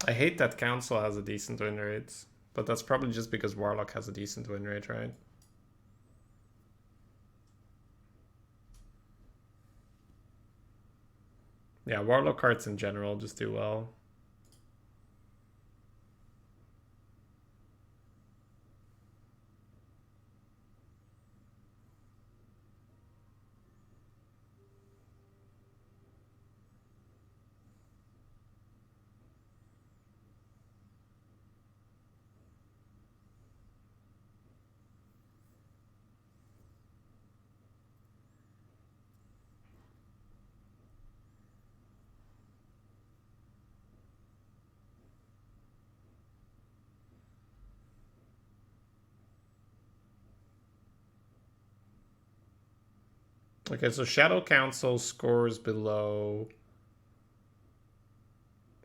I hate that Council has a decent win rate, but that's probably just because Warlock has a decent win rate, right? Yeah, Warlock cards in general just do well. Okay, so Shadow Council scores below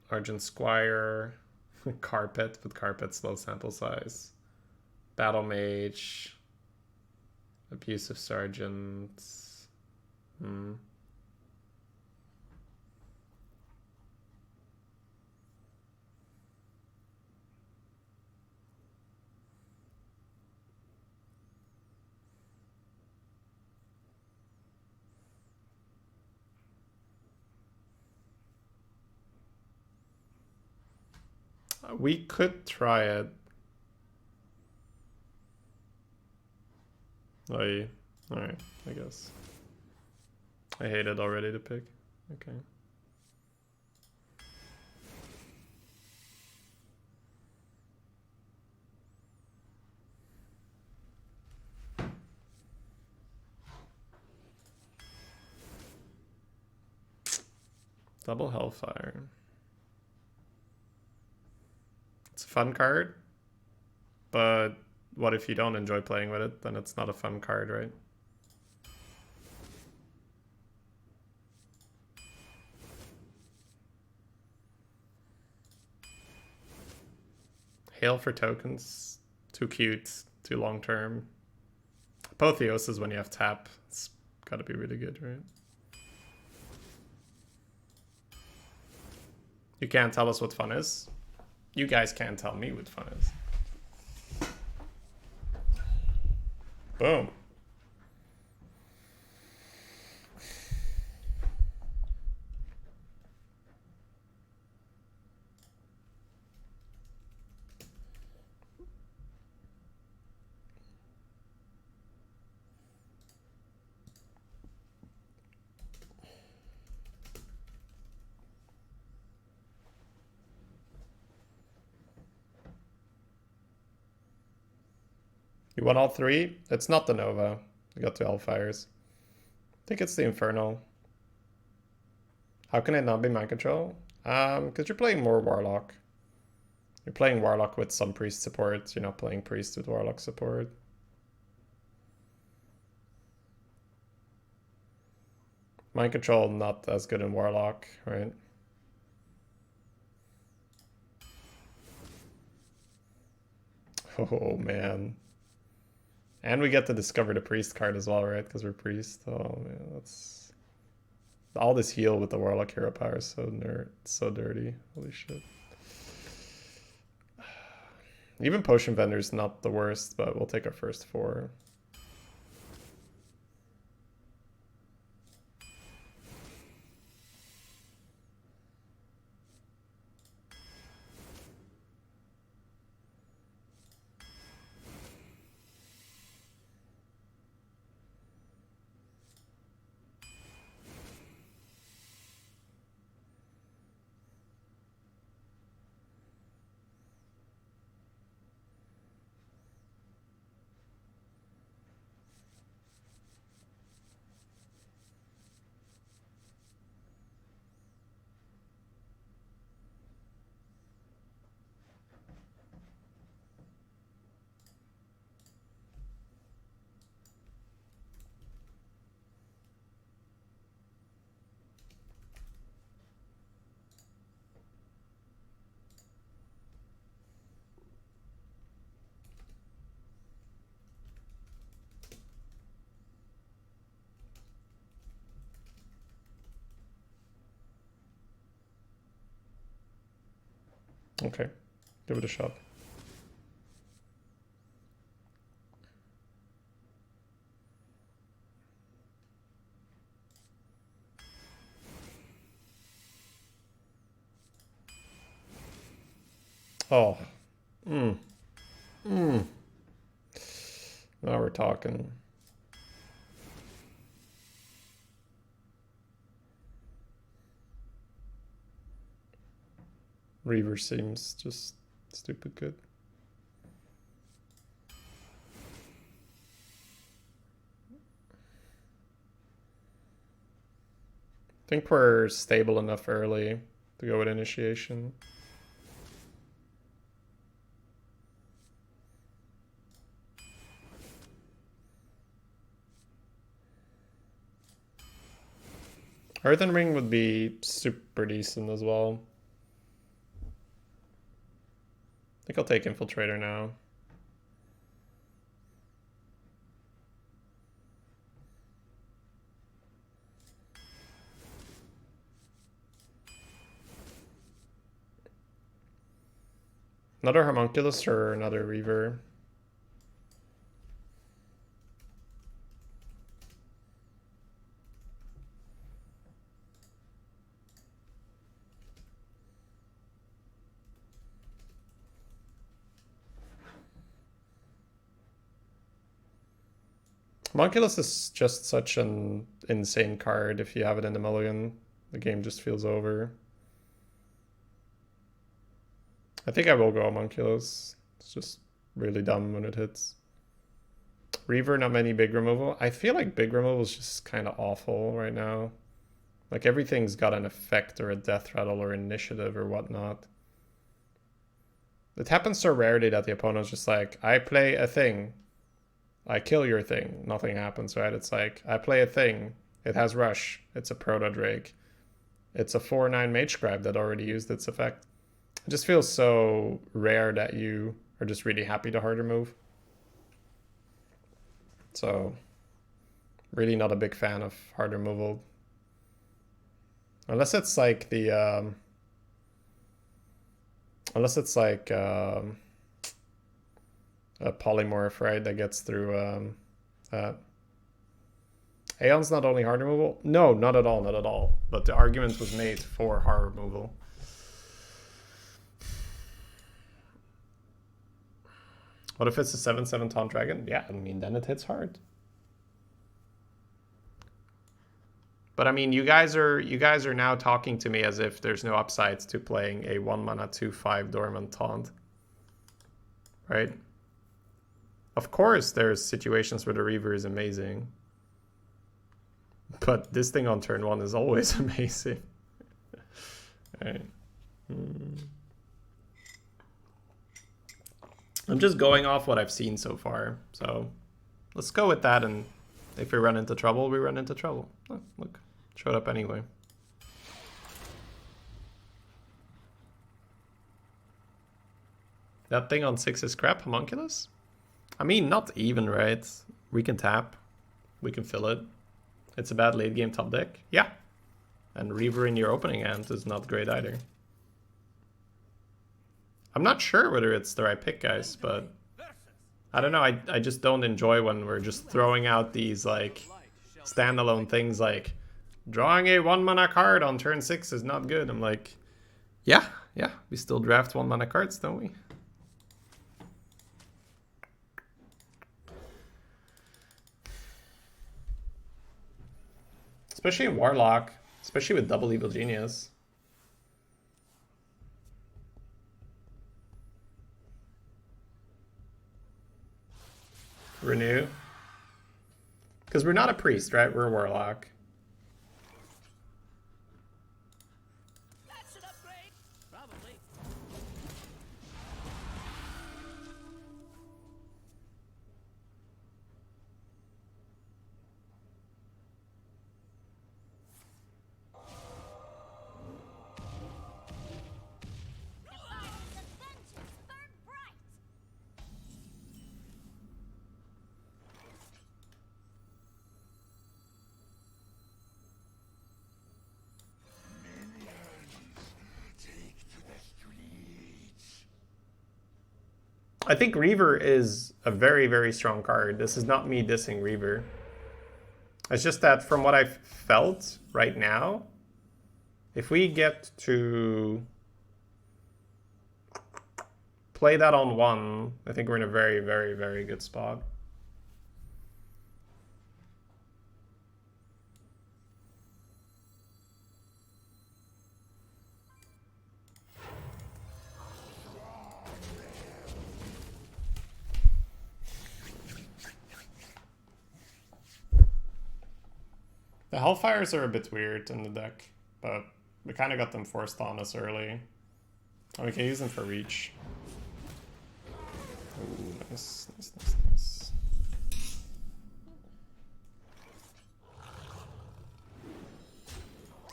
Argent Squire, Carpet, but Carpet's low sample size. Battle Mage, Abusive Sergeant. Hmm. We could try it. Oh, alright, I guess. I hate it already to pick. Okay. Double Hellfire. It's a fun card, but what if you don't enjoy playing with it? Then it's not a fun card, right? Hail for tokens. Too cute, too long term. Apotheosis when you have tap. It's gotta be really good, right? You can't tell us what fun is. You guys can't tell me what fun is. Boom. You want all three? It's not the Nova. You got two Hellfires. I think it's the Infernal. How can it not be Mind Control? Because you're playing more Warlock. You're playing Warlock with some Priest support. You're not playing Priest with Warlock support. Mind Control not as good in Warlock, right? Oh, man. And we get to discover the Priest card as well, right? Because we're Priest. Oh, man, that's... All this heal with the Warlock hero power is so so dirty. Holy shit. Even Potion Vendor's not the worst, but we'll take our first 4. Okay, give it a shot. Oh. Now we're talking. Reaver seems just stupid good. I think we're stable enough early to go with initiation. Earthen Ring would be super decent as well. I think I'll take Infiltrator now. Another Homunculus or another Reaver? Homunculus is just such an insane card. If you have it in the mulligan, the game just feels over. I think I will go Homunculus. It's just really dumb when it hits. Reaver, not many big removal. I feel like big removal is just kind of awful right now. Like everything's got an effect or a death rattle or initiative or whatnot. It happens so rarely that the opponent's just like, I play a thing. I kill your thing. Nothing happens, right? It's like, I play a thing. It has rush. It's a Proto Drake. It's a 4/9 Mage Scribe that already used its effect. It just feels so rare that you are just really happy to hard remove. So, really not a big fan of hard removal. Unless it's like the... unless it's like a polymorph, right, that gets through Aeon's not only hard removal. No, not at all, not at all. But the argument was made for hard removal. What if it's a 7/7 Taunt Dragon? Yeah, I mean, then it hits hard. But I mean, you guys are now talking to me as if there's no upsides to playing a 1-mana 2/5 Dormant Taunt. Right? Of course there's situations where the Reaver is amazing. But this thing on turn 1 is always amazing. Alright. I'm just going off what I've seen so far. So let's go with that, and if we run into trouble, we run into trouble. Oh, look, showed up anyway. That thing on 6 is crap, Homunculus? I mean, not even, right? We can tap. We can fill it. It's a bad late game top deck. Yeah. And Reaver in your opening hand is not great either. I'm not sure whether it's the right pick, guys, but I don't know. I just don't enjoy when we're just throwing out these like standalone things like drawing a 1-mana card on turn 6 is not good. I'm like, yeah, we still draft 1-mana cards, don't we? Especially in Warlock, especially with Double Evil Genius. Renew. Because we're not a priest, right? We're a Warlock. That's an upgrade. Probably. I think Reaver is a very, very strong card. This is not me dissing Reaver. It's just that from what I've felt right now, if we get to play that on one, I think we're in a very, very, very good spot. The Hellfires are a bit weird in the deck, but we kind of got them forced on us early. And we can use them for reach. Ooh, nice, nice, nice, nice.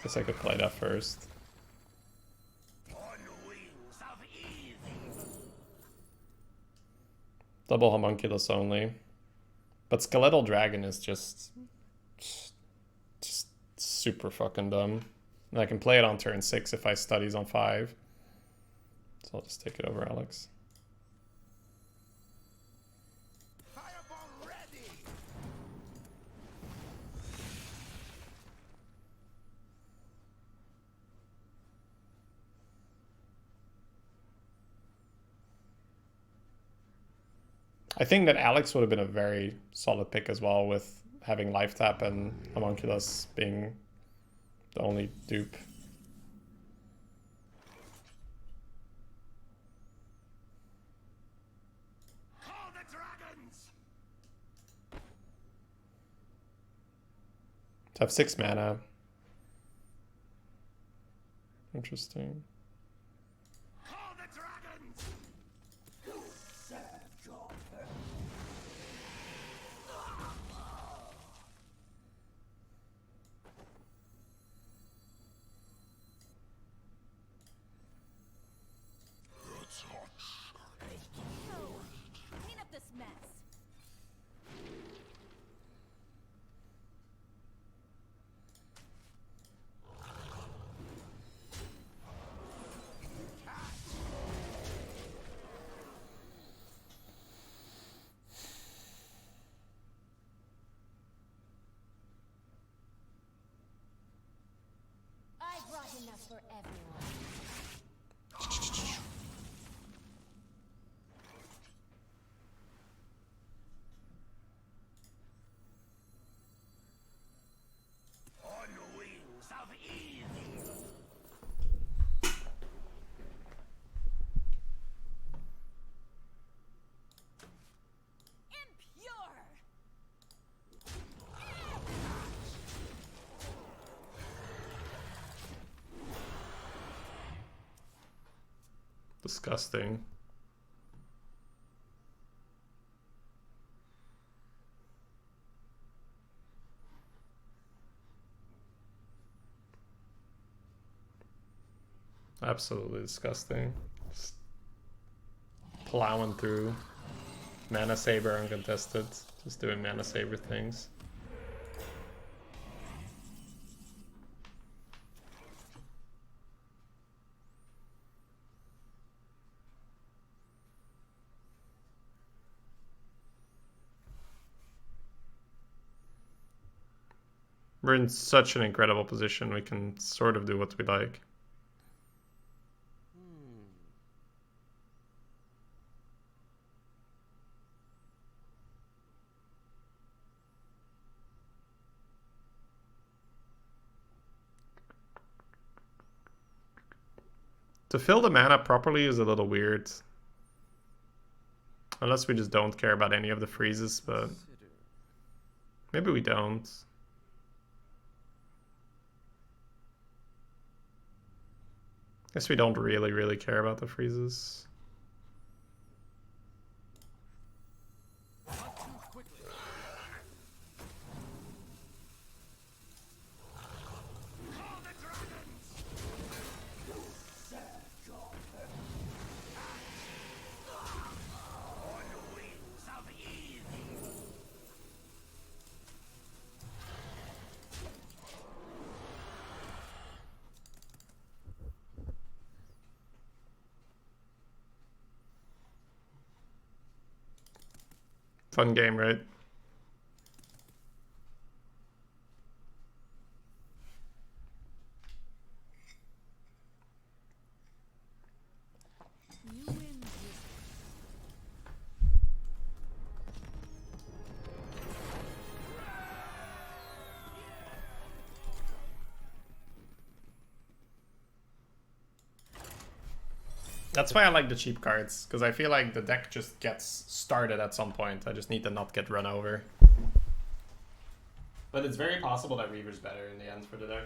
Guess I could play that first. Double Homunculus only. But Skeletal Dragon is just super fucking dumb. And I can play it on turn 6 if I studies on 5. So I'll just take it over Alex. I think that Alex would have been a very solid pick as well, with having Life Tap and Homunculus being the only dupe. Call the dragons! To have 6 mana. Interesting. Call the dragons! Clean up this mess. I brought enough for everyone. On the wings of evil! Impure! Disgusting. Absolutely disgusting. Just plowing through. Mana Saber uncontested. Just doing Mana Saber things. We're in such an incredible position. We can sort of do what we like. To fill the mana properly is a little weird. Unless we just don't care about any of the freezes, but maybe we don't. Guess we don't really care about the freezes. Fun game, right? You win this. That's why I like the cheap cards, because I feel like the deck just gets started at some point. I just need to not get run over. But it's very possible that Reaver's better in the end for the deck.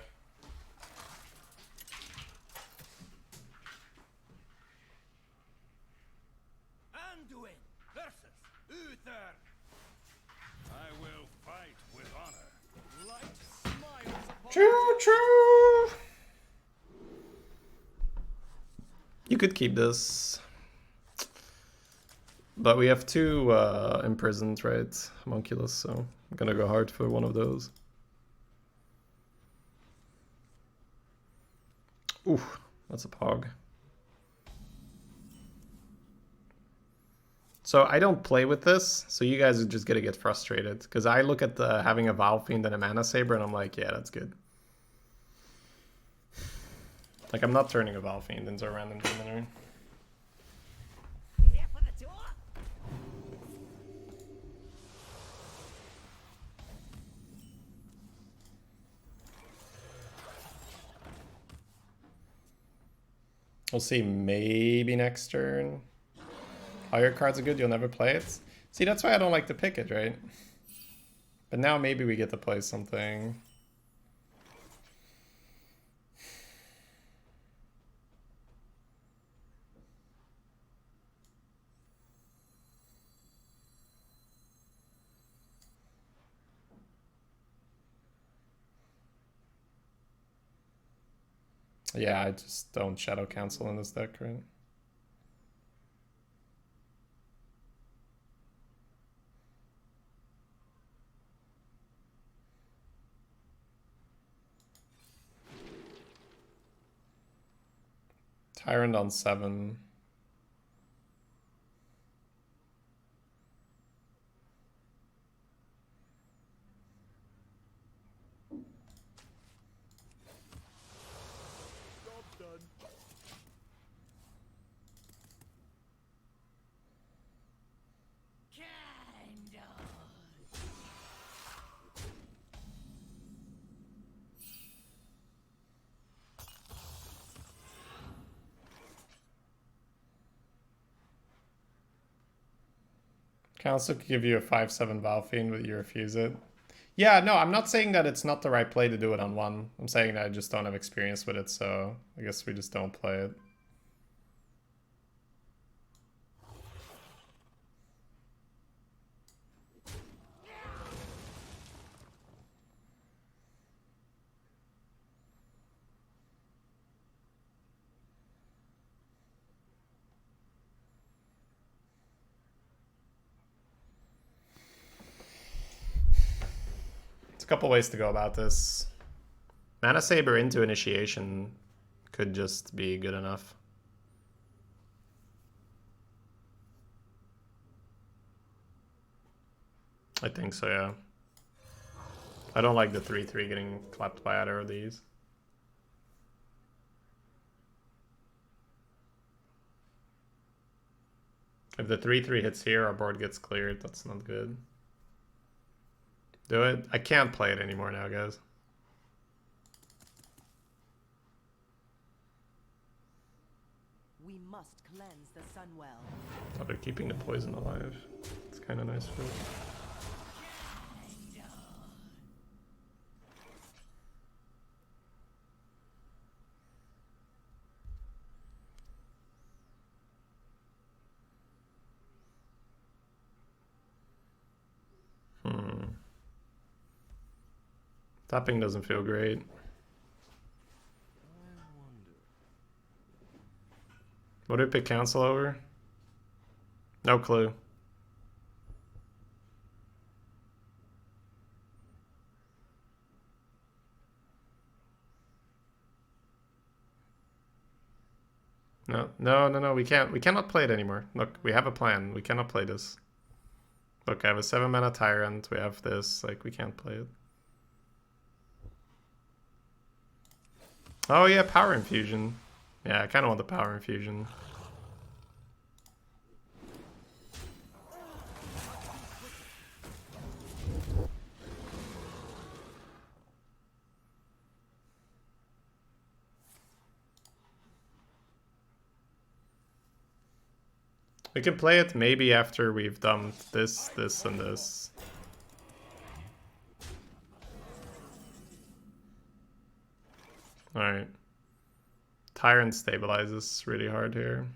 Anduin versus Uther. I will fight with honor. Light smiles upon True, true. You could keep this. But we have two imprisoned, right? Homunculus, so I'm gonna go hard for one of those. Ooh, that's a pog. So I don't play with this, so you guys are just gonna get frustrated. Because I look at having a Vow Fiend and a Mana Saber, and I'm like, yeah, that's good. Like, I'm not turning a Vow Fiend into a random Demoner. here for the tour. We'll see, maybe next turn. Higher cards are good, you'll never play it. See, that's why I don't like to pick it, right? But now maybe we get to play something. Yeah, I just don't Shadow Cancel in this deck, right? Tyrant on 7. Can also give you a 5/7 Valfiend, but you refuse it. Yeah, no, I'm not saying that it's not the right play to do it on 1. I'm saying that I just don't have experience with it, so I guess we just don't play it. There's a couple ways to go about this. Mana Saber into Initiation could just be good enough. I think so, yeah. I don't like the 3/3 getting clapped by either of these. If the 3/3 hits here, our board gets cleared. That's not good. Do it. I can't play it anymore now, guys. We must cleanse the Sunwell. Oh, they're keeping the poison alive. It's kind of nice for it. Tapping doesn't feel great. What do we pick cancel over? No clue. No, we can't. We cannot play it anymore. Look, we have a plan. We cannot play this. Look, I have a 7-mana Tyrant. We have this. Like, we can't play it. Oh, yeah, Power Infusion. Yeah, I kind of want the Power Infusion. We can play it maybe after we've dumped this, this, and this. Alright. Tyrant stabilizes really hard here.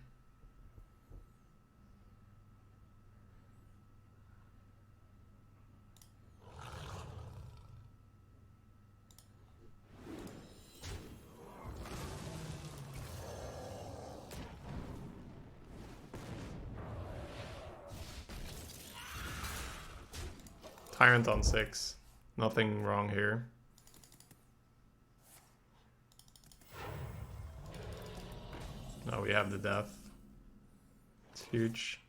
Tyrant on 6. Nothing wrong here. No, we have the death. It's huge.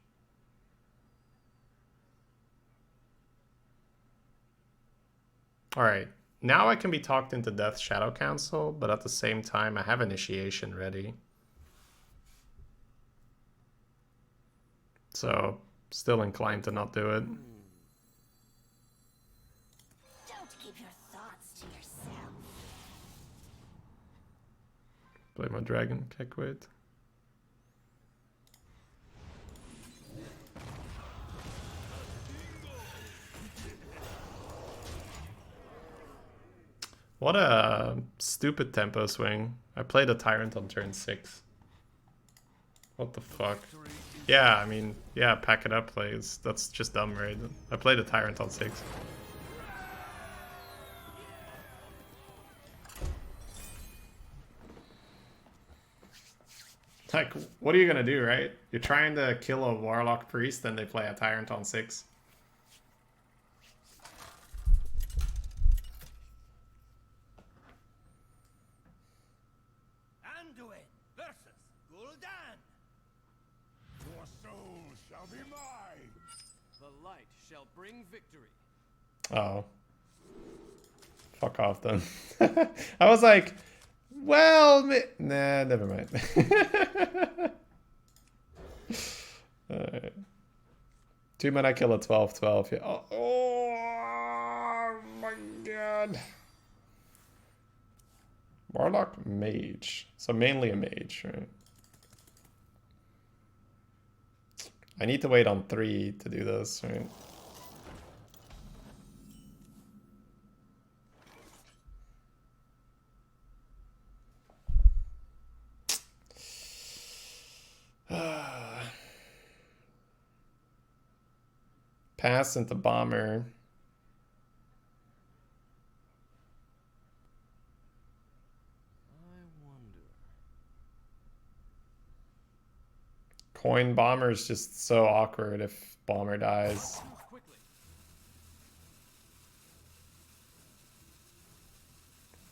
Alright. Now I can be talked into Death Shadow Council, but at the same time I have Initiation ready. So, still inclined to not do it. Play my dragon, can't quit. What a stupid tempo swing. I played a Tyrant on turn 6. What the fuck? Yeah, I mean, yeah, pack it up plays. That's just dumb, right? I played a Tyrant on 6. Like, what are you gonna do, right? You're trying to kill a Warlock Priest and they play a Tyrant on 6. Anduin versus Gul'dan. Your soul shall be mine. The light shall bring victory. Oh. Fuck off then. I was like, well, nah, never mind. Alright. 2 mana kill a 12/12. Yeah. Oh my god. Warlock Mage. So mainly a mage, right? I need to wait on 3 to do this, right? Pass into Bomber. I wonder. Coin Bomber is just so awkward if Bomber dies. Quickly.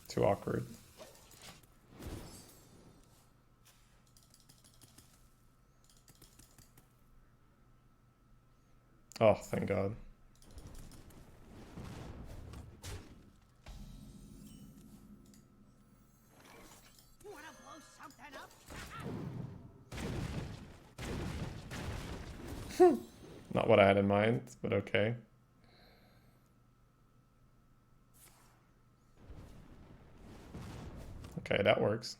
Too awkward. Oh, thank God. Wanna blow something up? Not what I had in mind, but okay. Okay, that works.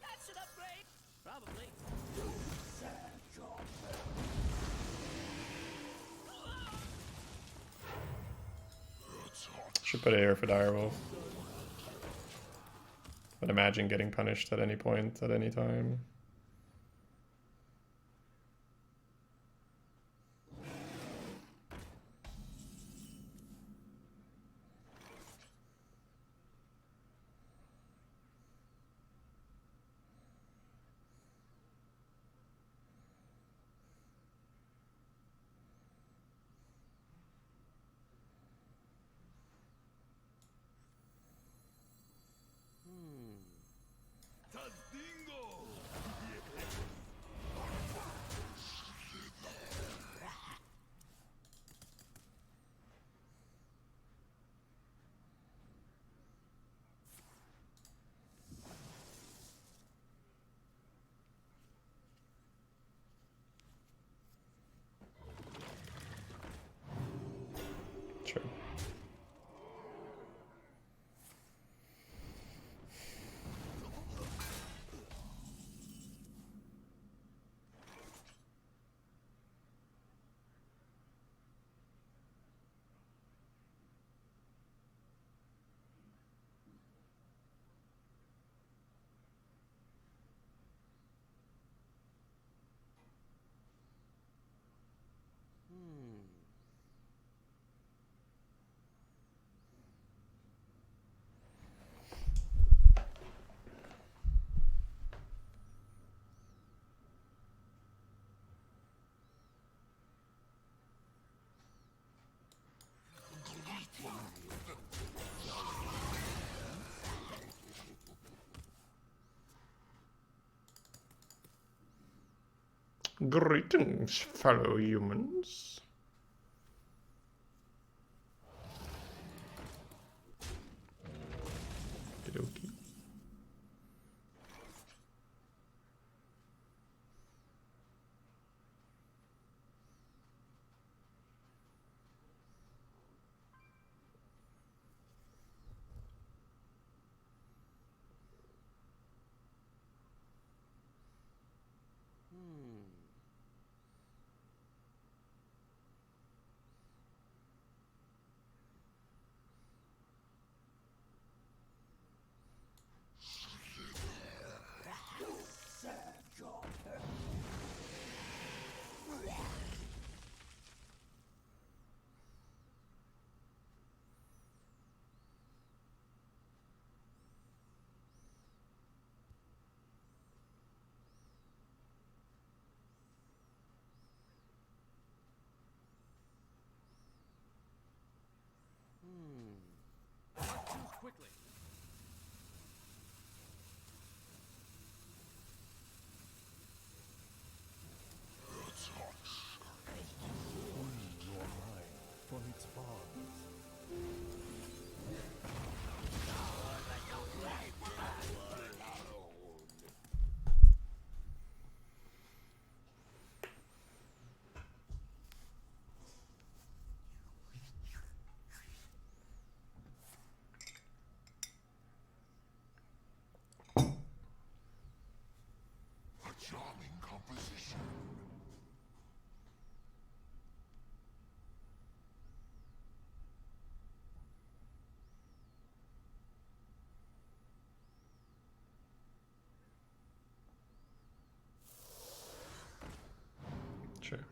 That's an upgrade. Probably. Should put air for Direwolf. But imagine getting punished at any point, at any time. Tazdingo! Greetings, fellow humans. Okey-dokey. Choose quickly. Your mind for its bonds. A charming composition. Sure.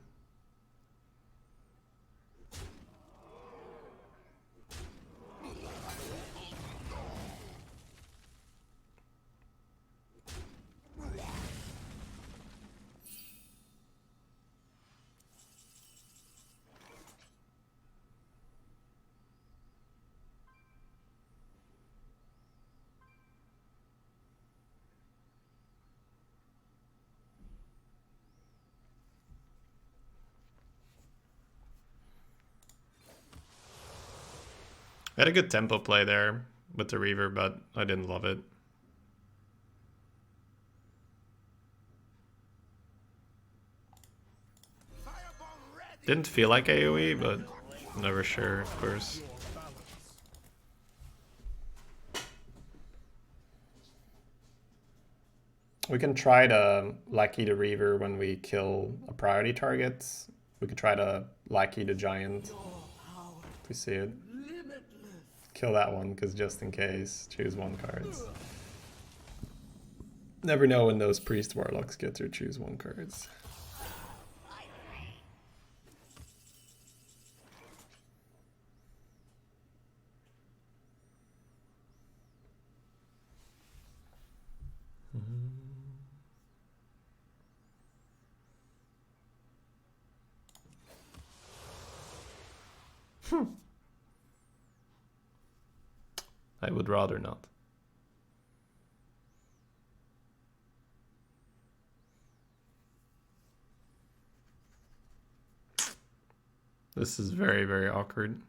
I had a good tempo play there with the Reaver, but I didn't love it. Didn't feel like AoE, but never sure, of course. We can try to Lackey the Reaver when we kill a priority target. We could try to Lackey the Giant if we see it. Kill that one, because just in case, choose one cards. Never know when those priest-warlocks get their choose one cards. I would rather not. This is very, very awkward.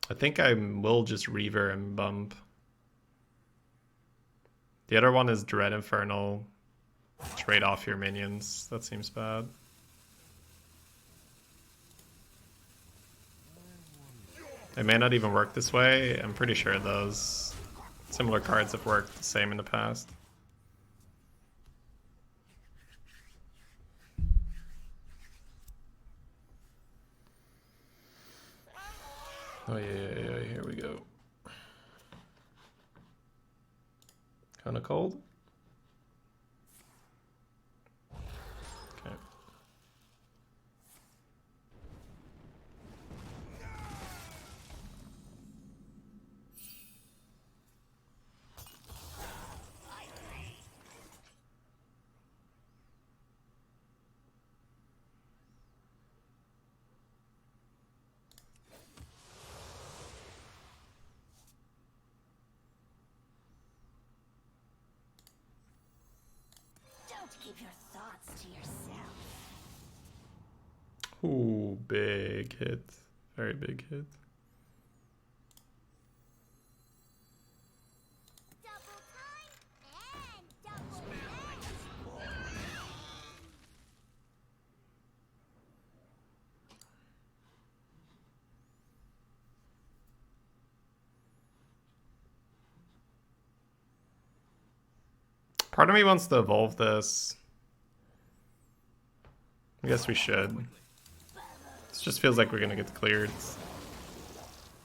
I think I will just Reaver and bump. The other one is Dread Infernal. Trade off your minions. That seems bad. It may not even work this way. I'm pretty sure those similar cards have worked the same in the past. Oh yeah, here we go. Kinda cold. Okay. Keep your thoughts to yourself. Ooh, big hit. Very big hit. Double time and double thanks. Part of me wants to evolve this. I guess we should. This just feels like we're gonna get cleared.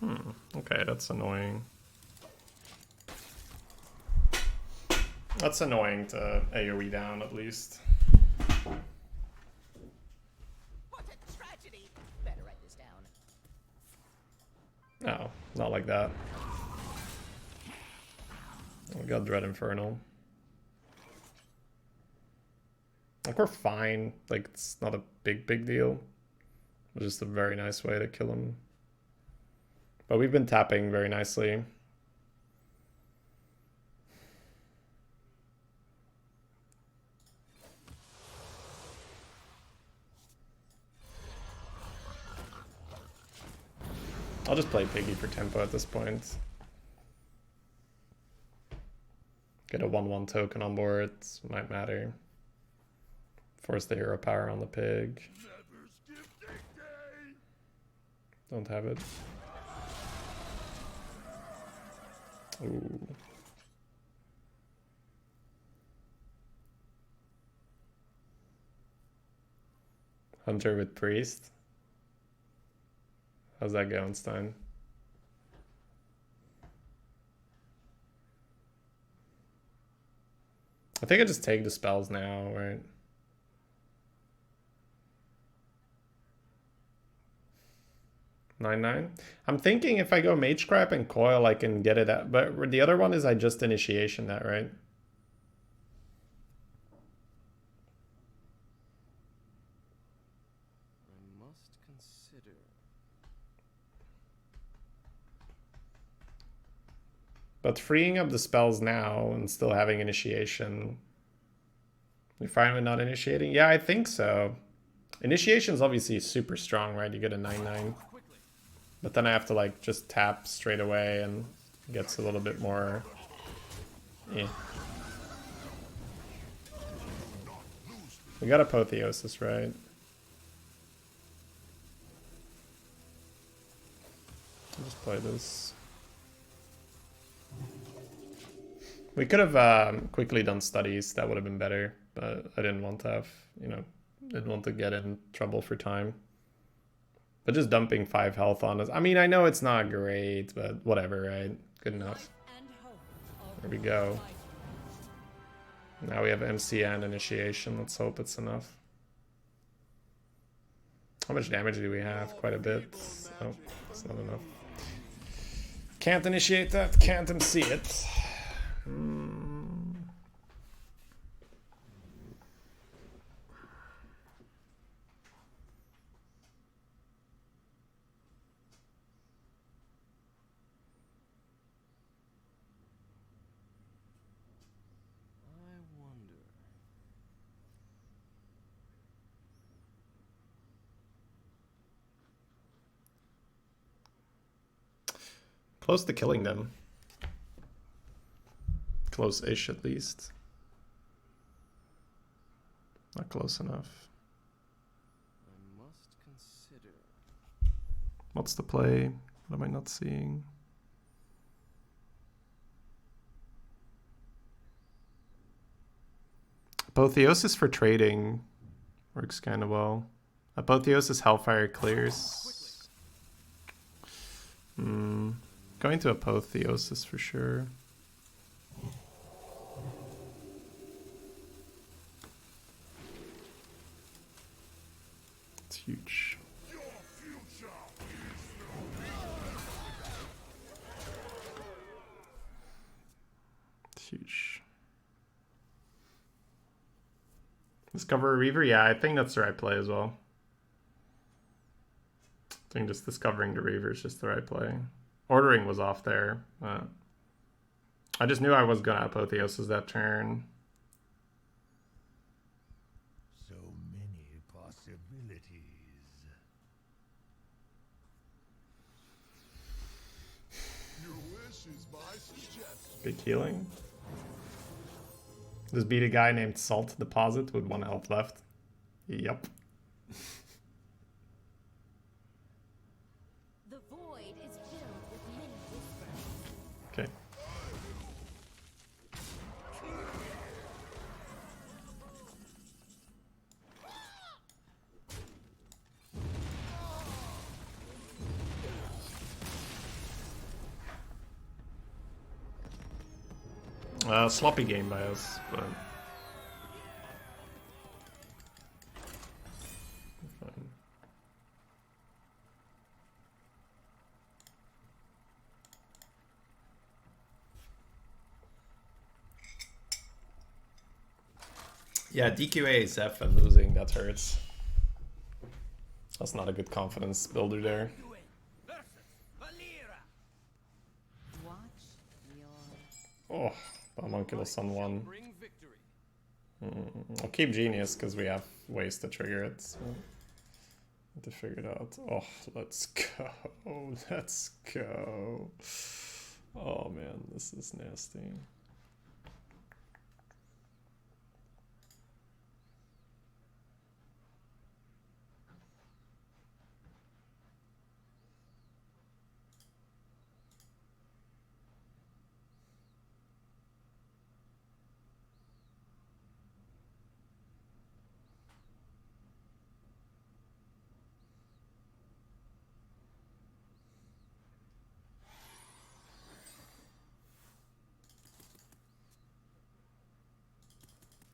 Okay, that's annoying. That's annoying to AoE down at least. What a tragedy! Better write this down. No, not like that. Oh, we got Dread Infernal. Like, we're fine. Like, it's not a big deal. It's just a very nice way to kill him. But we've been tapping very nicely. I'll just play Piggy for tempo at this point. Get a 1/1 token on board. Might matter. Force the hero power on the pig. Don't have it. Ooh. Hunter with priest. How's that going, Stein? I think I just take the spells now, right? Nine. I'm thinking if I go Mage Scrap and Coil, I can get it out. But the other one is I just initiation that, right? I must consider. But freeing up the spells now and still having initiation. You're fine with not initiating? Yeah, I think so. Initiation's obviously super strong, right? You get a 9/9. But then I have to like just tap straight away and it gets a little bit more. Yeah. We got Apotheosis, right? I'll just play this. We could have quickly done studies. That would have been better, but I didn't want to have, didn't want to get in trouble for time. But just dumping 5 health on us. I mean, I know it's not great, but whatever, right? Good enough. There we go. Now we have MC and initiation. Let's hope it's enough. How much damage do we have? Quite a bit. Oh, it's not enough. Can't initiate that. Can't MC it. Close to killing them. Close-ish at least. Not close enough. I must consider. What's the play? What am I not seeing? Apotheosis for trading works kind of well. Apotheosis Hellfire clears. Going to Apotheosis for sure. It's huge. It's huge. Discover a Reaver? Yeah, I think that's the right play as well. I think just discovering the Reaver is just the right play. Ordering was off there. I just knew I was going to Apotheosis that turn. possibilities. Your wish is my suggestion. Big healing. This beat a guy named Salt Deposit with 1 health left. Yup. The void is filled with many whispers. Okay. Sloppy game by us, but fine. Yeah, DQA is F and losing, that hurts. That's not a good confidence builder there. Watch your... Oh, Homunculus on 1. I'll keep Genius because we have ways to trigger it. So need to figure it out. Oh, let's go. Let's go. Oh man, this is nasty.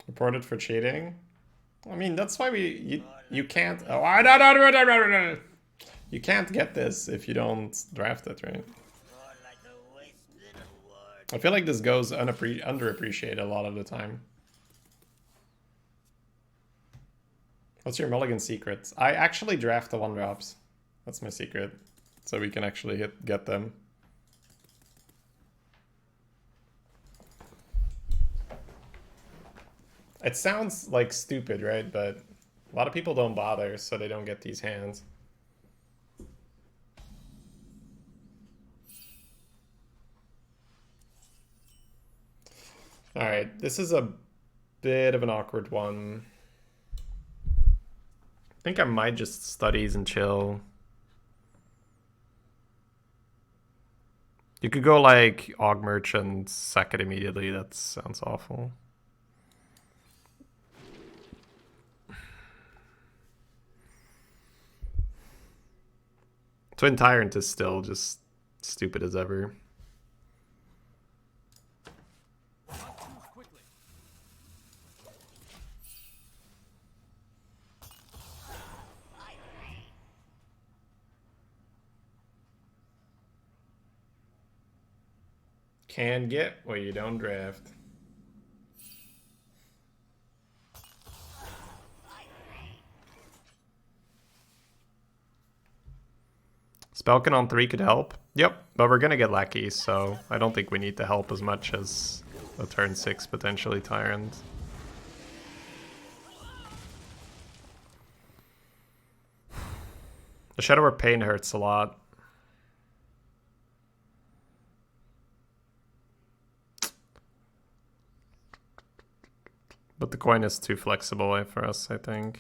Reported for cheating. I mean, that's why you can't. Oh, no. You can't get this if you don't draft it, right? I feel like this goes underappreciated a lot of the time. What's your mulligan secret? I actually draft the 1-drops. That's my secret, so we can actually get them. It sounds like stupid, right? But a lot of people don't bother, so they don't get these hands. Alright, this is a bit of an awkward one. I think I might just studies and chill. You could go like Aug Merchant, sack it immediately. That sounds awful. Twin Tyrant is still just stupid as ever. Can get what you don't draft. Spelkin on 3 could help. Yep, but we're gonna get Lackey, so I don't think we need to help as much as a turn 6 potentially Tyrant. The Shadow of Pain hurts a lot. But the coin is too flexible for us, I think.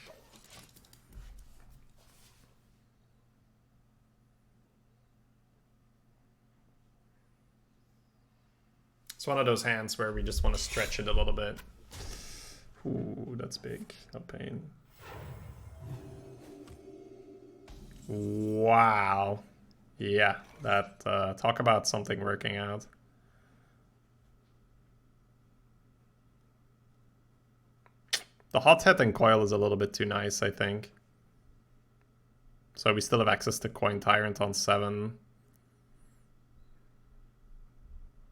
It's one of those hands where we just want to stretch it a little bit. Ooh, that's big. No pain. Wow. Yeah, that talk about something working out. The hot hit and coil is a little bit too nice, I think. So we still have access to Coin Tyrant on 7.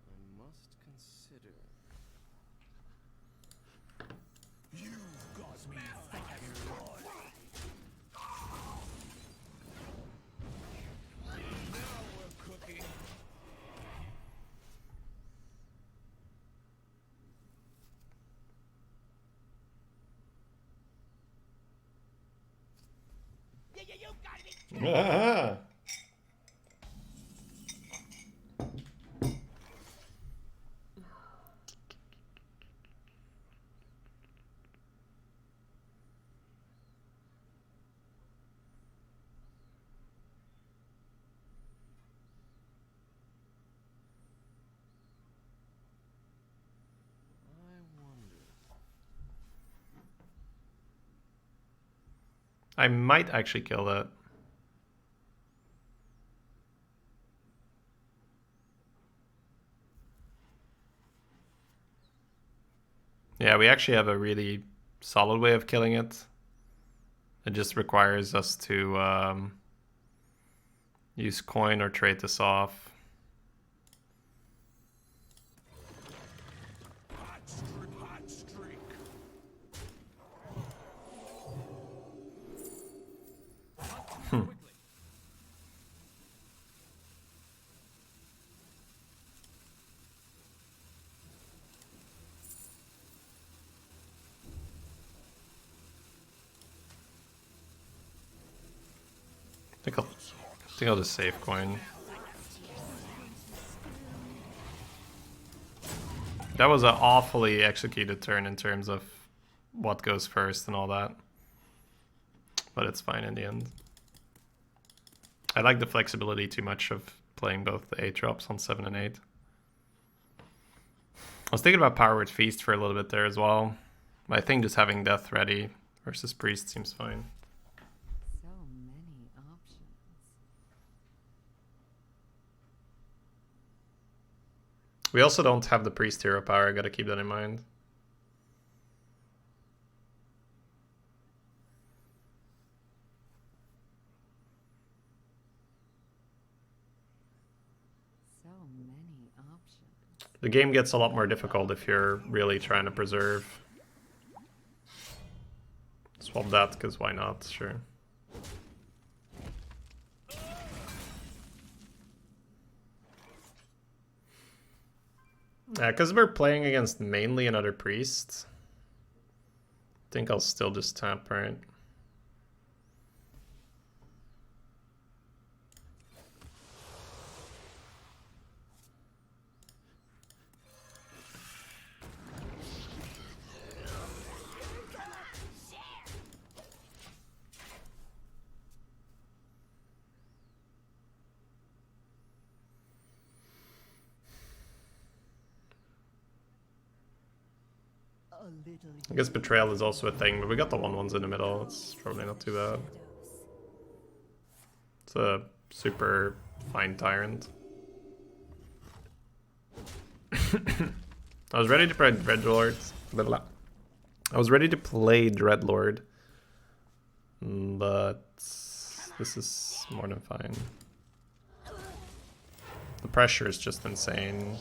I must consider. You've got me fucking wrong. Now we're cooking. Ah. I wonder. I might actually kill that. Yeah, we actually have a really solid way of killing it. It just requires us to use coin or trade this off. Hot streak, hot streak. Quickly. I think I'll just save coin. That was an awfully executed turn in terms of what goes first and all that. But it's fine in the end. I like the flexibility too much of playing both the 8 drops on 7 and 8. I was thinking about Power Word Feast for a little bit there as well. But I think just having Death ready versus Priest seems fine. So many options. We also don't have the Priest hero power, I gotta keep that in mind. So many options. The game gets a lot more difficult if you're really trying to preserve. Swap that, because why not? Sure. Yeah, because we're playing against mainly another priest. I think I'll still just tap, right? I guess Betrayal is also a thing, but we got the 1/1s in the middle. It's probably not too bad. It's a super fine tyrant. I was ready to play Dreadlord. I was ready to play Dreadlord, but this is more than fine. The pressure is just insane.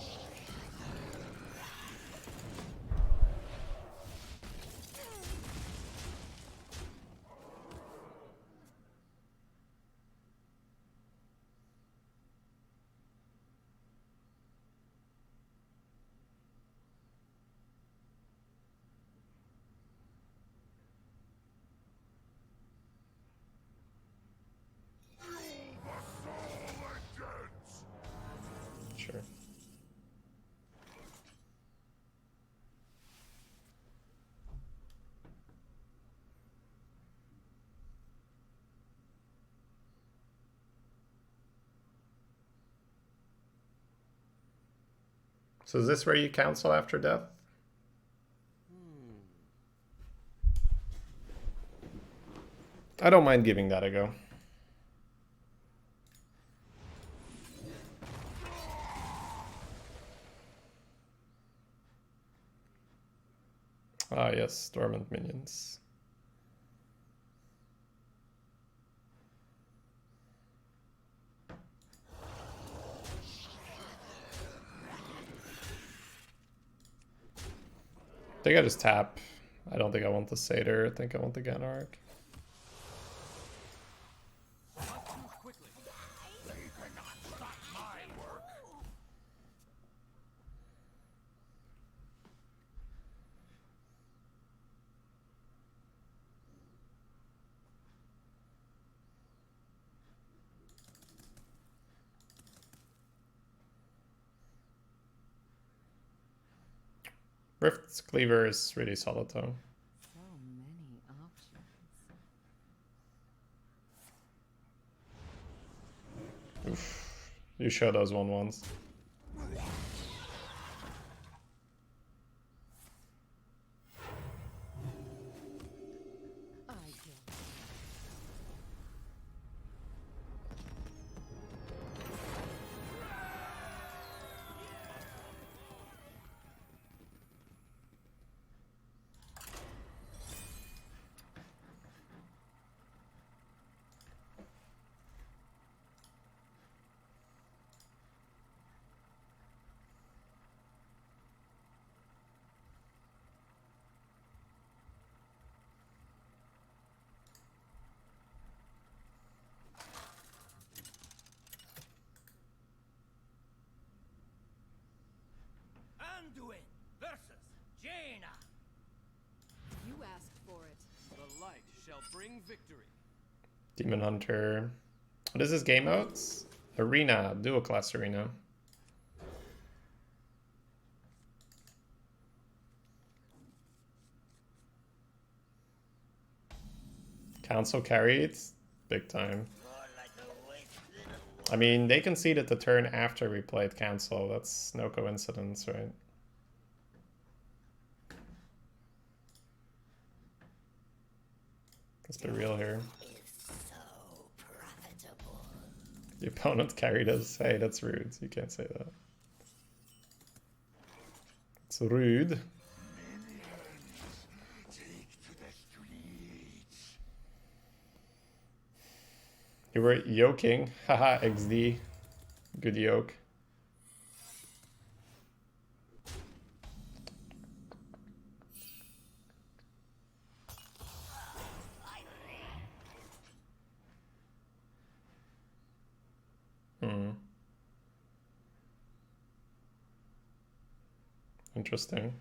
Sure. So is this where you cancel after death? I don't mind giving that a go. Ah yes, dormant minions. I think I just tap. I don't think I want the Satyr. I think I want the Ganark. Quickly. They cannot stop my work. Rift's Cleaver is really solid though. So many options. Oof. You show those 1/1s. I do. Anduin versus Jaina. You asked for it. The light shall bring victory. Demon Hunter. What is this game modes? Arena, dual class arena. Council carried big time. I mean, they conceded the turn after we played Council. That's no coincidence, right? Let's be real here. The opponent carried us. Hey, that's rude. You can't say that. It's rude. You were yoking. Haha, XD. Good yoke. Interesting.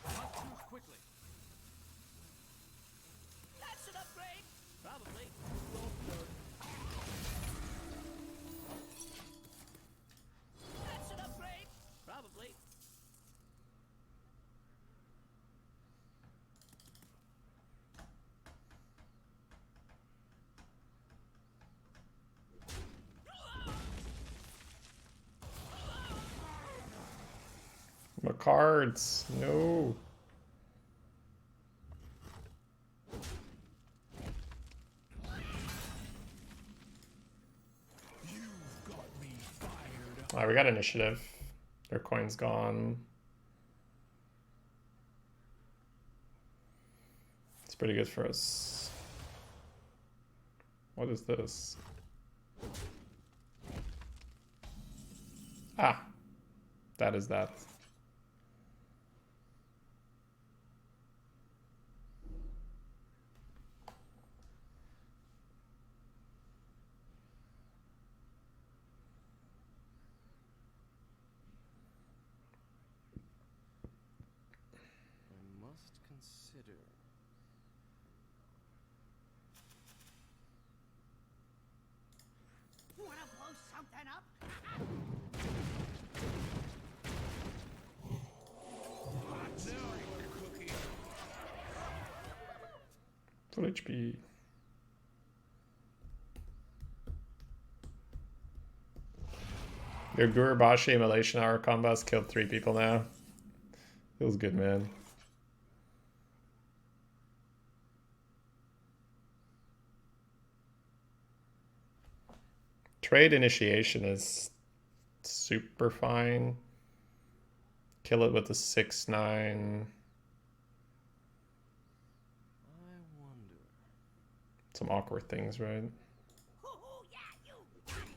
Not too quickly. That's an upgrade. Probably. That's an upgrade. Probably. My cards. No. Alright, we got initiative. Their coin's gone. It's pretty good for us. What is this? Ah, that is that. I must consider. Wanna blow something up? Full HP. Your Gurabashi Immolation Hour combos killed 3 people now. Feels good, man. Trade initiation is super fine. Kill it with a 6/9. some awkward things, right? Hoo-hoo, yeah, you got it.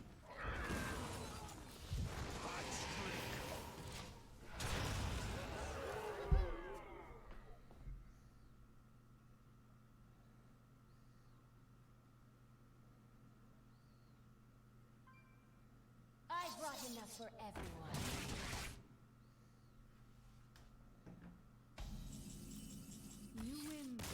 I brought enough for everyone. You win this.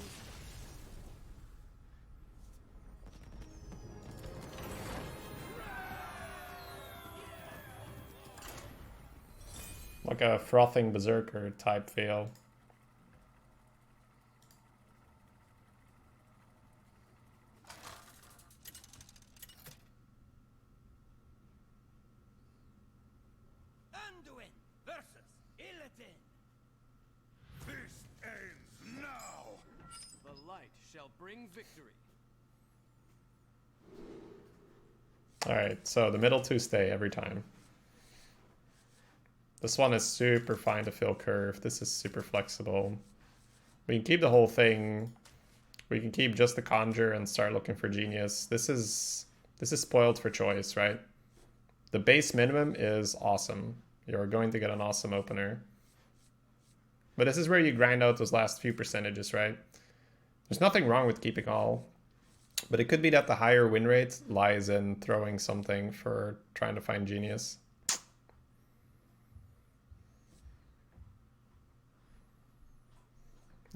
Like a frothing berserker type feel. Anduin versus Illidan. This ends now! The light shall bring victory. Alright, so the middle two stay every time. This one is super fine to fill curve. This is super flexible. We can keep the whole thing. We can keep just the conjure and start looking for genius. This is spoiled for choice, right? The base minimum is awesome. You're going to get an awesome opener. But this is where you grind out those last few percentages, right? There's nothing wrong with keeping all. But it could be that the higher win rate lies in throwing something for trying to find genius.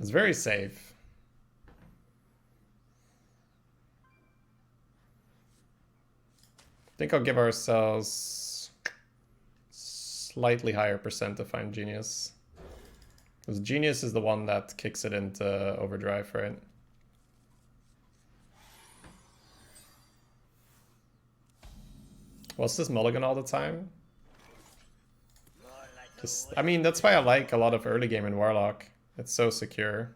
It's very safe. I think I'll give ourselves slightly higher percent to find genius. Because genius is the one that kicks it into overdrive, right? What's this mulligan all the time? Just, I mean, that's why I like a lot of early game in Warlock. It's so secure.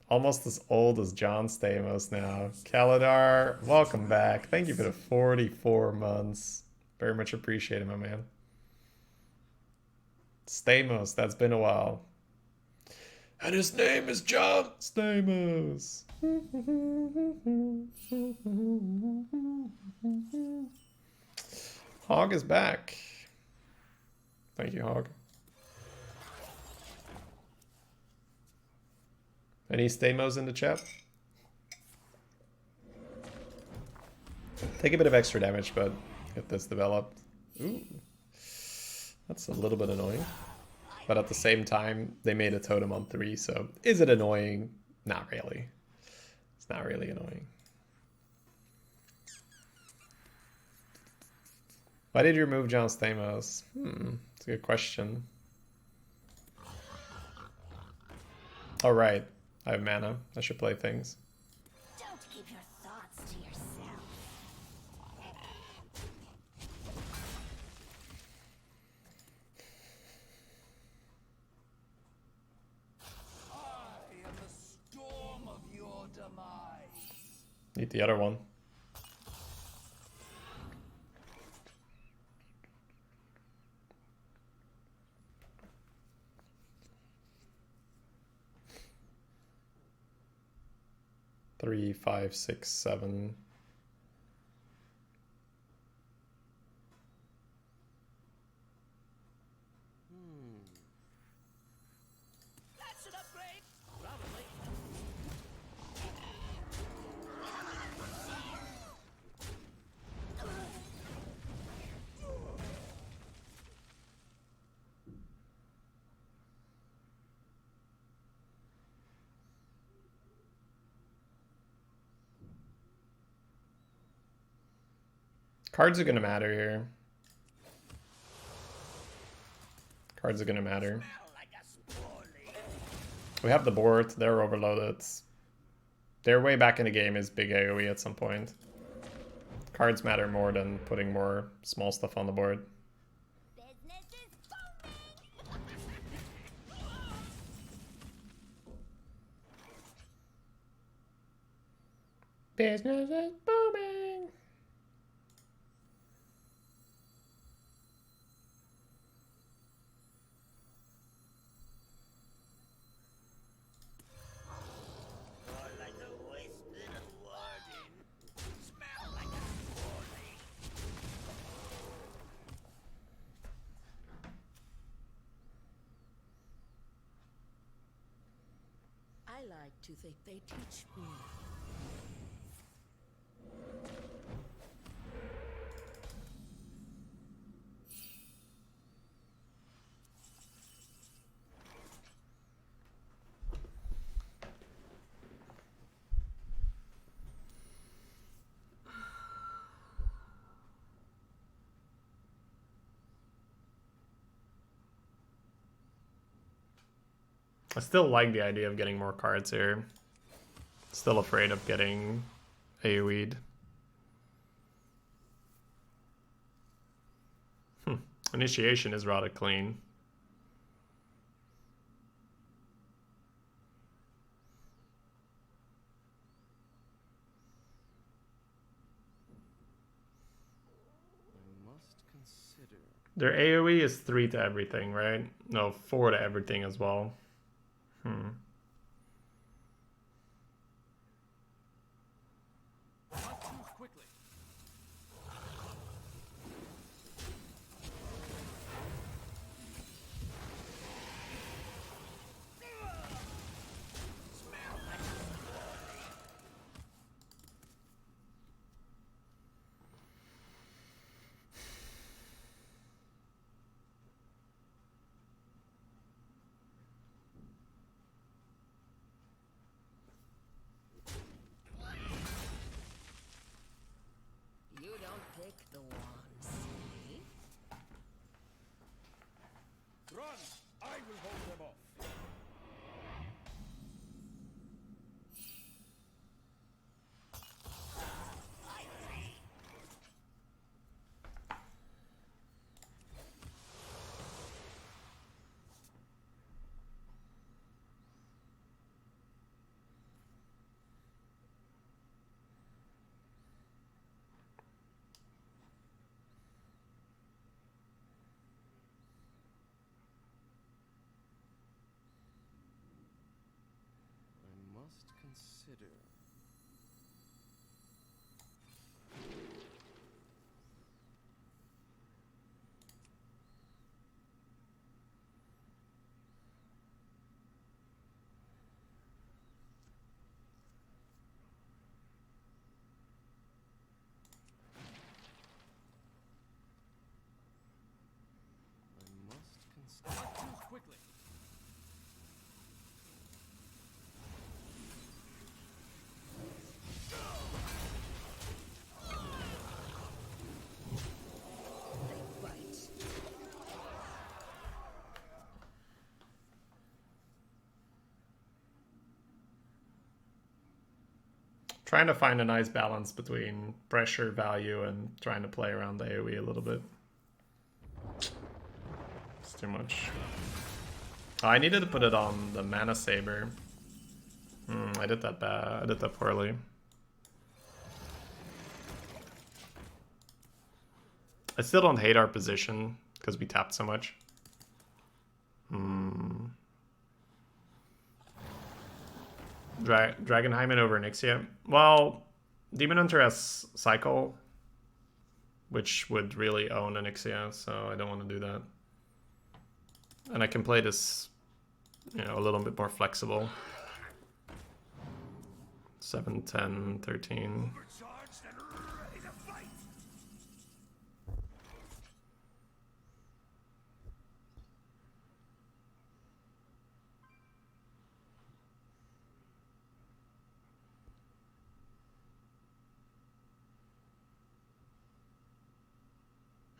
Almost as old as John Stamos now. Kaladar, welcome back. Thank you for the 44 months. Very much appreciated, my man. Stamos, that's been a while. And his name is John Stamos. Hog is back. Thank you, Hog. Any Stamos in the chat? Take a bit of extra damage, but get this developed. Ooh. That's a little bit annoying. But at the same time, they made a totem on 3, so is it annoying? Not really. It's not really annoying. Why did you remove John Stamos? It's a good question. All right. I have mana. I should play things. Don't keep your thoughts to yourself. I am the storm of your demise. Need the other one. Three, 5, 6, 7. That's an upgrade. Probably. Cards are gonna matter here. Cards are gonna matter. Smell like a sporely. We have the board. They're overloaded. Their way back in the game is big AoE at some point. Cards matter more than putting more small stuff on the board. Business is booming. Business is booming. More like the I like to think they teach me. I still like the idea of getting more cards here. Still afraid of getting AoE'd. Initiation is rather clean. I must consider. Their AoE is 3 to everything, right? No, 4 to everything as well. Not too quickly. You don't pick the wands, see? Run! I will hold them off. I must consider. I must consider. Not too quickly. They bite. Trying to find a nice balance between pressure value and trying to play around the AoE a little bit. It's too much. Oh, I needed to put it on the Mana Saber. I did that bad. I did that poorly. I still don't hate our position because we tapped so much. Dragonheimen over Nixia. Well, Demon Hunter has Cycle, which would really own Onyxia, so I don't want to do that. And I can play this, you know, a little bit more flexible. 7, 10, 13. Overcharged and ready to fight!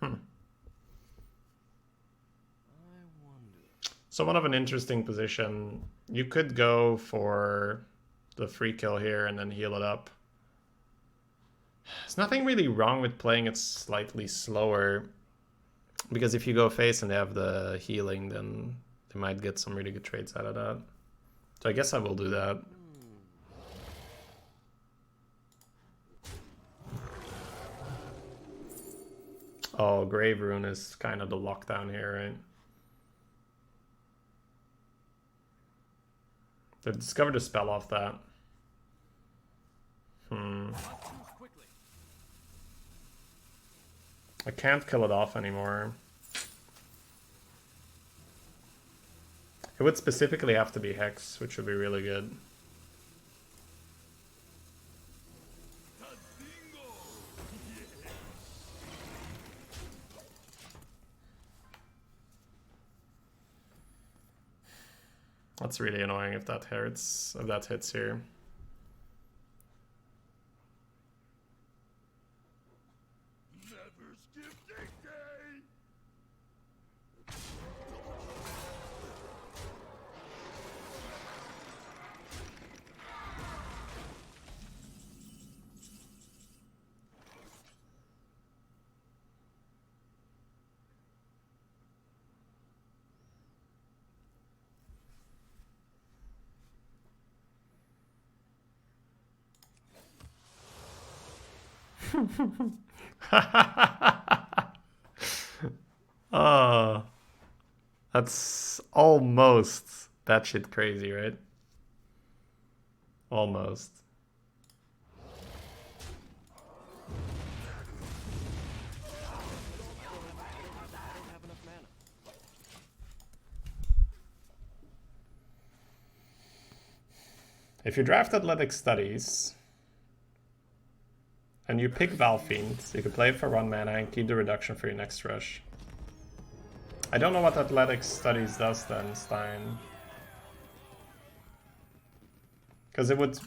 I wonder. Somewhat of an interesting position. You could go for the free kill here and then heal it up. There's nothing really wrong with playing it slightly slower, because if you go face and they have the healing, then they might get some really good trades out of that. So I guess I will do that. Oh, Grave Rune is kind of the lockdown here, right? They discovered a spell off that. Not too quickly. I can't kill it off anymore. It would specifically have to be Hex, which would be really good. That's really annoying if that hurts, if that hits here. Never skip decay. Oh, that's almost batshit crazy, right? Almost. If you draft Athletic Studies and you pick Valfiend, you can play it for 1 mana and keep the reduction for your next rush. I don't know what Athletic Studies does then, Stein. Because it would...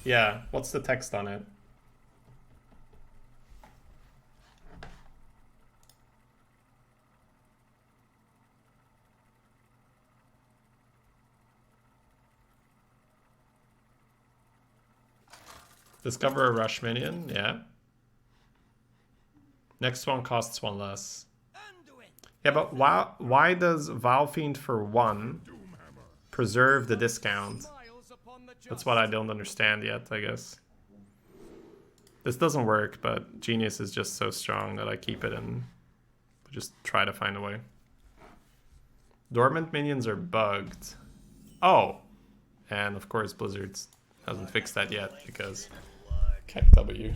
Yeah, what's the text on it? Discover a rush minion, yeah. Next one costs 1 less. Yeah, but why does Valfiend for 1 preserve the discount? That's what I don't understand yet, I guess. This doesn't work, but Genius is just so strong that I keep it and just try to find a way. Dormant minions are bugged. Oh! And of course Blizzard hasn't fixed that yet because Keck W.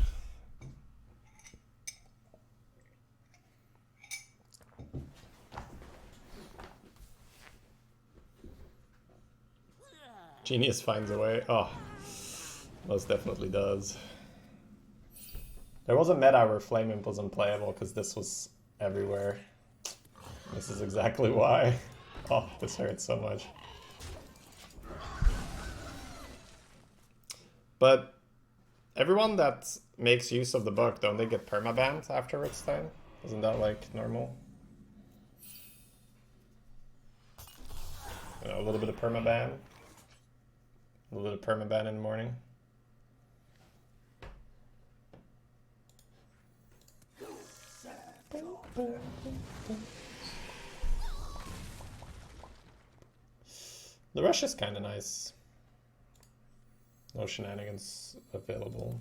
Genius finds a way. Oh, most definitely does. There was a meta where Flame Imp was unplayable because this was everywhere. This is exactly why. Oh, this hurts so much. But everyone that makes use of the book, don't they get permabanned afterwards then? Isn't that like normal? You know, a little bit of permaban. A little bit of permaban in the morning. The rush is kind of nice. No shenanigans available.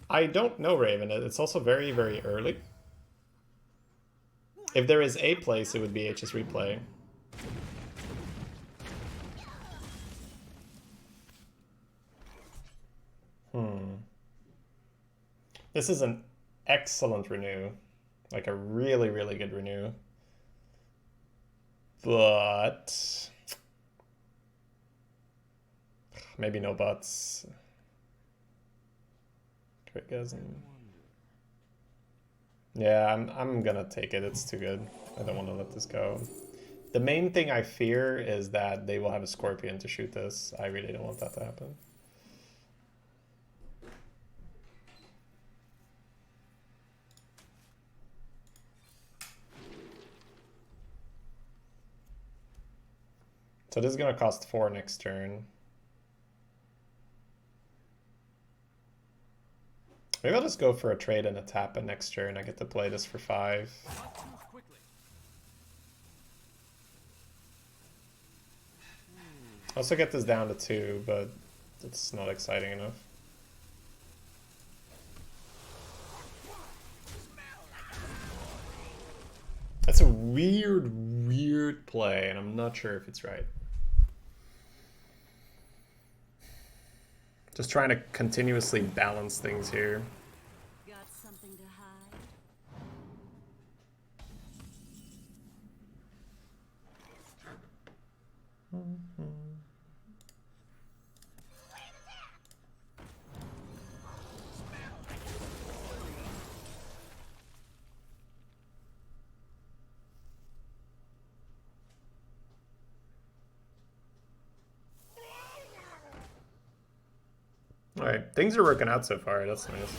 I don't know, Raven. It's also very, very early. If there is a place, it would be HS Replay. This is an excellent renew. Like a really, really good renew. But... maybe no buts. Yeah, I'm gonna take it. It's too good. I don't want to let this go. The main thing I fear is that they will have a Scorpion to shoot this. I really don't want that to happen. So this is gonna cost 4 next turn. Maybe I'll just go for a trade and a tap and next turn I get to play this for 5. Also get this down to 2, but it's not exciting enough. That's a weird, weird play, and I'm not sure if it's right. Just trying to continuously balance things here. Got something to hide? Alright, things are working out so far, that's nice.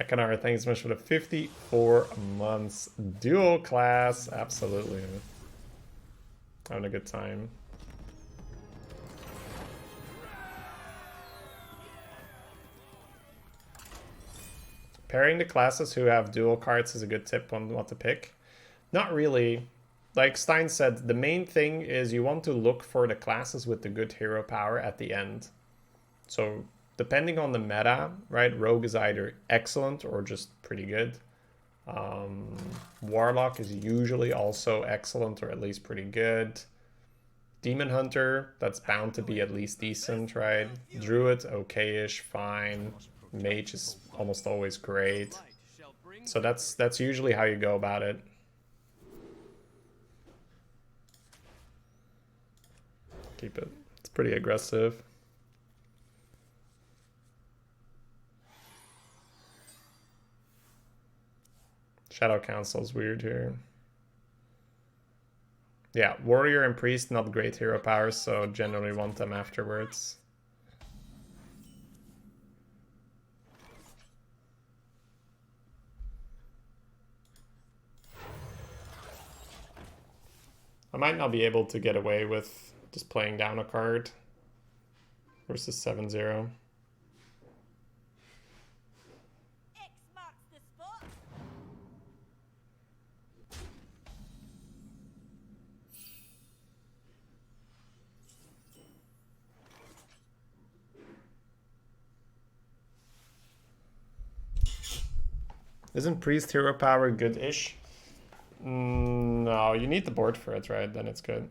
Akanar, thanks so much for the 54 months. Dual class, absolutely. Having a good time. Pairing the classes who have dual cards is a good tip on what to pick. Not really. Like Stein said, the main thing is you want to look for the classes with the good hero power at the end. So depending on the meta, right, Rogue is either excellent or just pretty good. Warlock is usually also excellent or at least pretty good. Demon Hunter, that's bound to be at least decent, right? Druid, okay-ish, fine. Mage is almost always great. So that's usually how you go about it. Keep it. It's pretty aggressive. Shadow Council's weird here. Yeah, Warrior and Priest, not great hero powers, so generally want them afterwards. I might not be able to get away with just playing down a card versus 7-0. X marks the spot. Isn't Priest hero power good-ish? No, you need the board for it, right? Then it's good.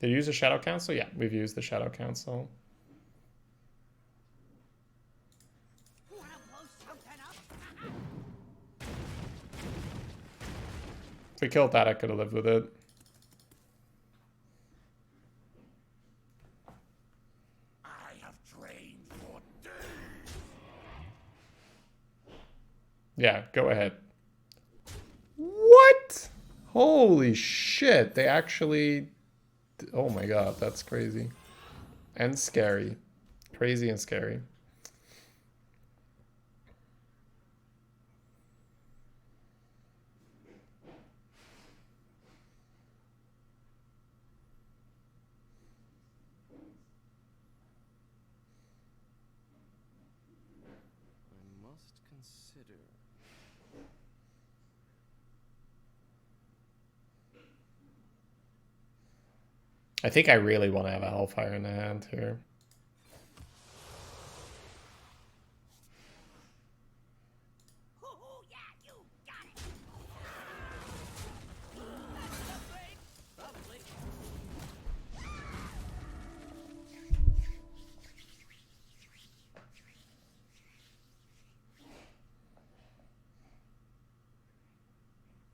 Did you use a Shadow Council? Yeah, we've used the Shadow Council. Wanna blow something up? If we killed that, I could have lived with it. I have trained for days. Yeah, go ahead. What? Holy shit, they actually... Oh my god, that's crazy. And scary. Crazy and scary. I must consider. I think I really want to have a Hellfire in the hand here. Oh, yeah, you got it. Probably.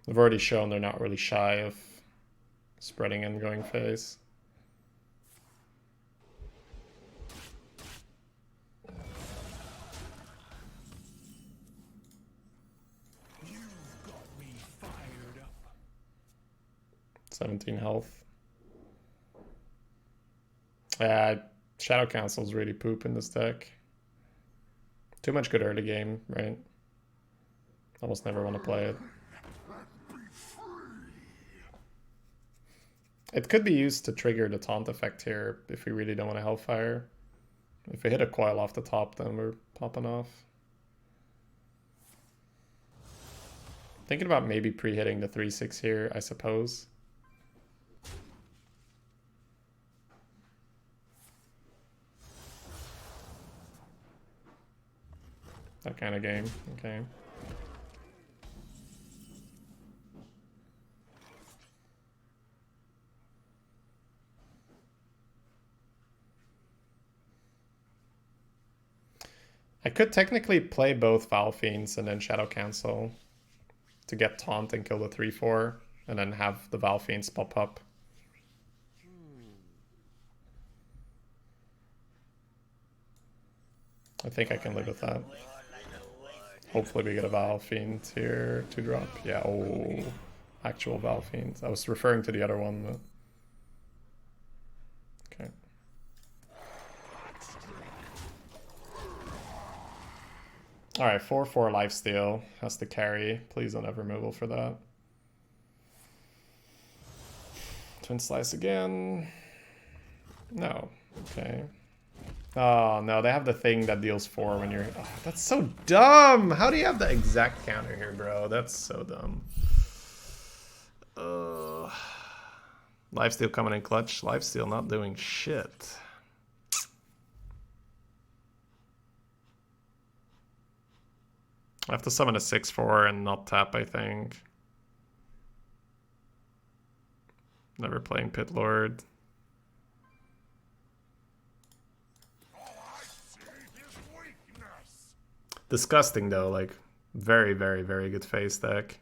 They've already shown they're not really shy of spreading and going face. 17 health. Yeah, Shadow Council's really poop in this deck. Too much good early game, right? Almost never want to play it. It could be used to trigger the taunt effect here if we really don't want to Hellfire. If we hit a coil off the top, then we're popping off. Thinking about maybe pre-hitting the 3/6 here, I suppose. That kind of game, okay. I could technically play both Foul Fiends and then Shadow Cancel to get Taunt and kill the 3/4, and then have the Foul Fiends pop up. I think I can live with that. Hopefully we get a Foul Fiend here to drop. Yeah, oh, actual Foul Fiend. I was referring to the other one, but... Okay. Alright, 4/4 lifesteal has to carry. Please don't have removal for that. Twin Slice again. No. Okay. Oh no, they have the thing that deals 4 when you're... Oh, that's so dumb! How do you have the exact counter here, bro? That's so dumb. Lifesteal coming in clutch. Lifesteal not doing shit. I have to summon a 6/4 and not tap, I think. Never playing Pit Lord. Disgusting though, like very, very, very good face deck.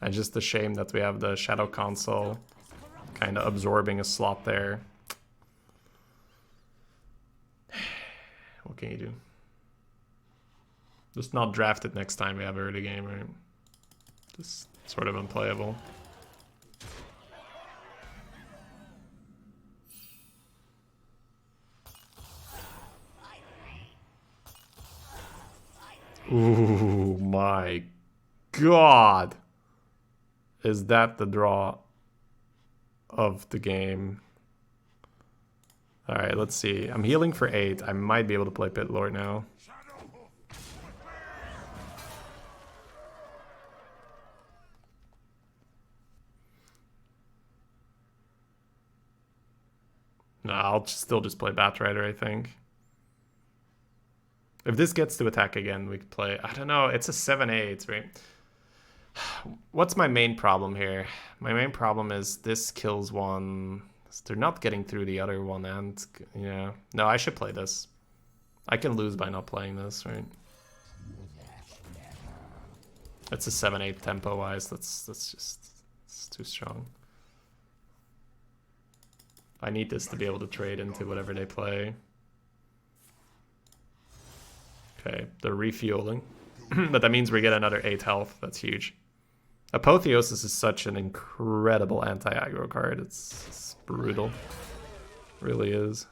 And just a shame that we have the Shadow Console kind of absorbing a slot there. What can you do? Just not draft it next time we have early game, right? Just sort of unplayable. Ooh, my God. Is that the draw of the game? All right, let's see. I'm healing for 8. I might be able to play Pit Lord now. No, I'll still just play Batrider, I think. If this gets to attack again, we could play... I don't know, it's a 7/8, right? What's my main problem here? My main problem is this kills one. They're not getting through the other one, and... Yeah. No, I should play this. I can lose by not playing this, right? It's a 7/8 tempo-wise. That's just... It's too strong. I need this to be able to trade into whatever they play. Okay, they're refueling. But that means we get another 8 health. That's huge. Apotheosis is such an incredible anti-aggro card. It's brutal. It really is.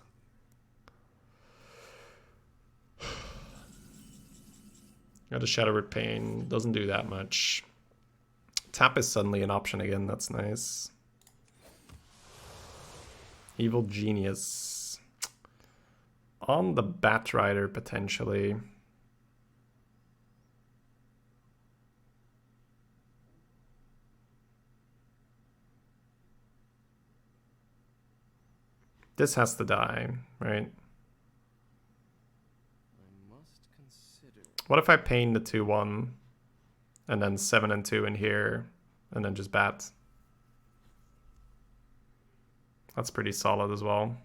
Got a Shadow Rip Pain. Doesn't do that much. Tap is suddenly an option again. That's nice. Evil Genius. On the Batrider, potentially. This has to die, right? I must consider. What if I pain the 2/1 and then 7 and 2 in here and then just bat? That's pretty solid as well.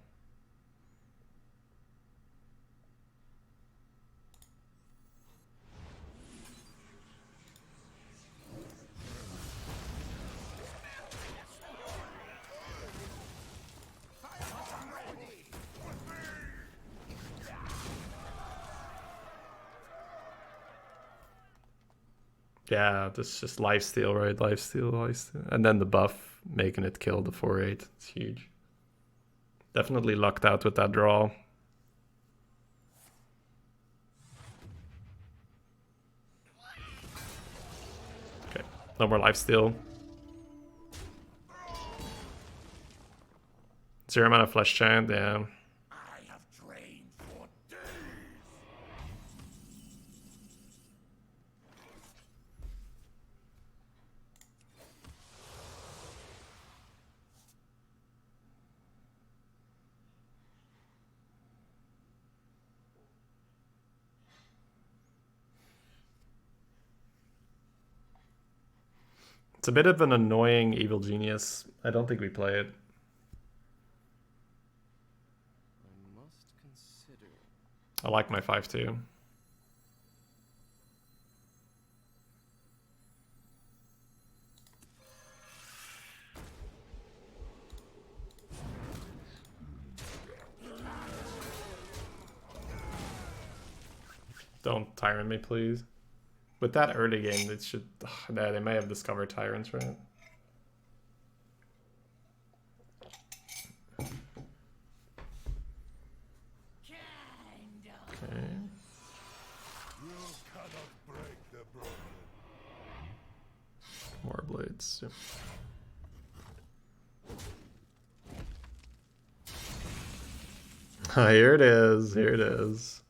Yeah, this is just lifesteal, right? Lifesteal. And then the buff. making it kill the 4/8. It's huge. Definitely lucked out with that draw. Okay, no more lifesteal. 0 mana flesh giant, yeah. I have trained for days. It's a bit of an annoying evil genius. I don't think we play it. I must consider. I like my 5/2. Don't tyrant me, please. With that early game, it should. They may have discovered tyrants, right? Okay. You cannot break the broken. More blades. Here it is. Here it is.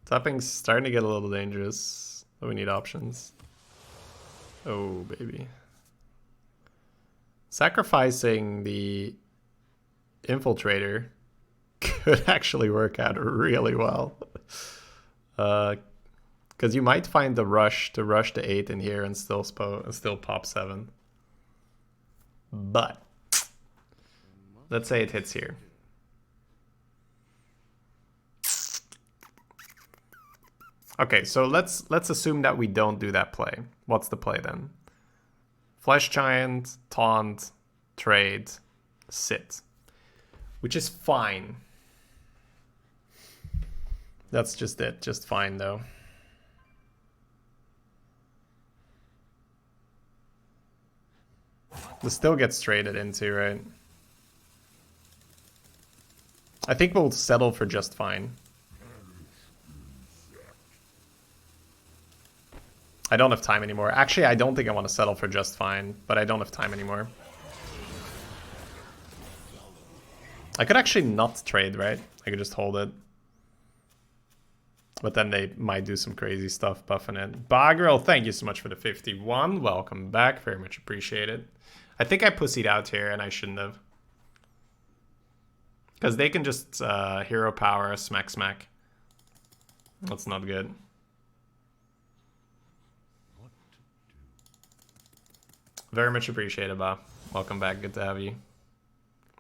Tapping's starting to get a little dangerous. But we need options. Oh, baby. Sacrificing the infiltrator could actually work out really well. Because you might find the rush to rush to 8 in here and still pop 7. But let's say it hits here. Okay, so let's assume that we don't do that play. What's the play then? Flesh Giant, Taunt, Trade, Sit. Which is fine. That's just it. Just fine, though. This still gets traded into, right? I think we'll settle for just fine. I don't have time anymore. Actually, I don't think I want to settle for just fine, but I don't have time anymore. I could actually not trade, right? I could just hold it. But then they might do some crazy stuff buffing it. Bagirl, thank you so much for the 51. Welcome back. Very much appreciated. I think I pussied out here and I shouldn't have. Because they can just hero power, smack smack. That's not good. Very much appreciated, Bob. Welcome back. Good to have you.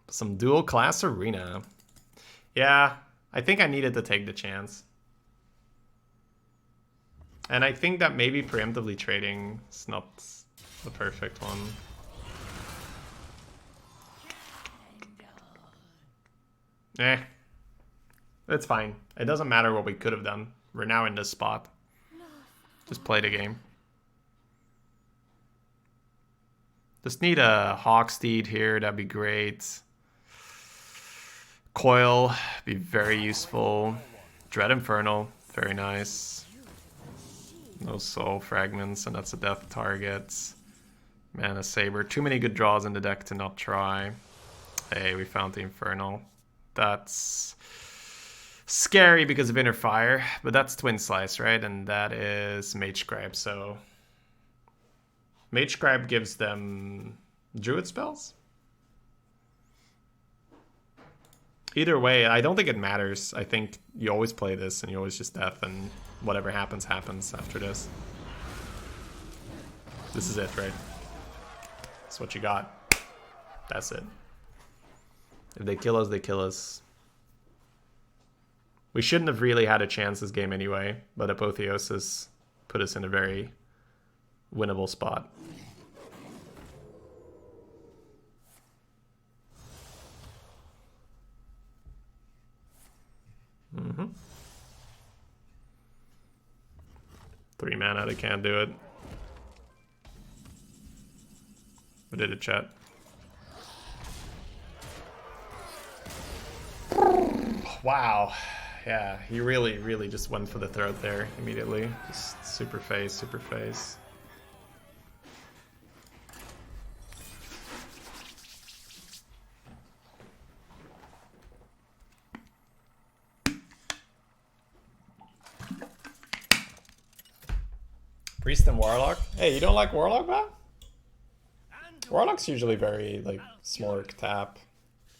Some dual class arena. Yeah, I think I needed to take the chance. And I think that maybe preemptively trading is not the perfect one. It's fine. It doesn't matter what we could have done. We're now in this spot. Just play the game. Just need a Hawksteed here. That'd be great. Coil, be very useful. Dread Infernal, very nice. No soul fragments, and that's a death target. Mana Saber. Too many good draws in the deck to not try. Hey, we found the Infernal. That's scary because of Inner Fire, but that's Twin Slice, right? And that is Mage Scribe, so... Mage Scribe gives them Druid spells? Either way, I don't think it matters. I think you always play this and you always just death, and whatever happens, happens after this. This is it, right? That's what you got. That's it. If they kill us, they kill us. We shouldn't have really had a chance this game anyway, but Apotheosis put us in a very winnable spot. Mm-hmm. 3 mana, they can't do it. What did it, chat? Wow. Yeah, he really, really just went for the throat there immediately. Just super face, super face. Priest and Warlock? Hey, you don't like Warlock, man? Warlock's usually very, like, smork tap.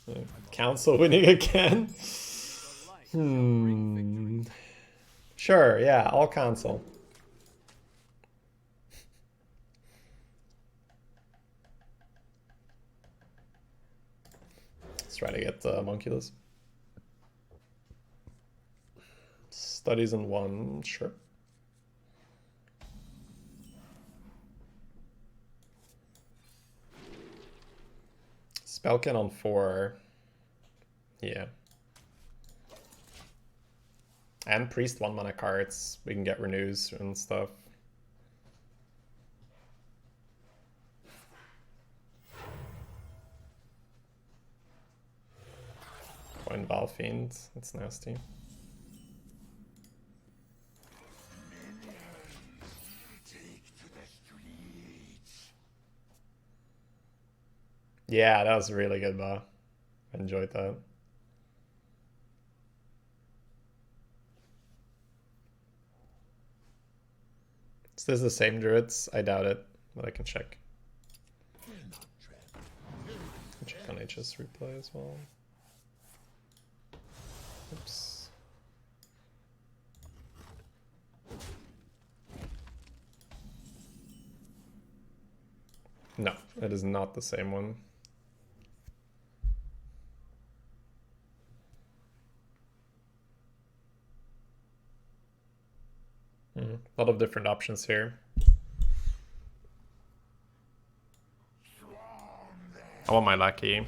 Yeah. Council winning again? Sure, yeah, I'll cancel. Let's try to get Monculus. Studies in 1, sure. Spellkin on 4. Yeah. And Priest 1 mana cards. We can get renews and stuff. Coin Valfiend. That's nasty. Yeah, that was really good, Ba. I enjoyed that. Is this the same druids? I doubt it, but I can check. Check on HS replay as well. Oops. No, it is not the same one. A lot of different options here. I want my lucky.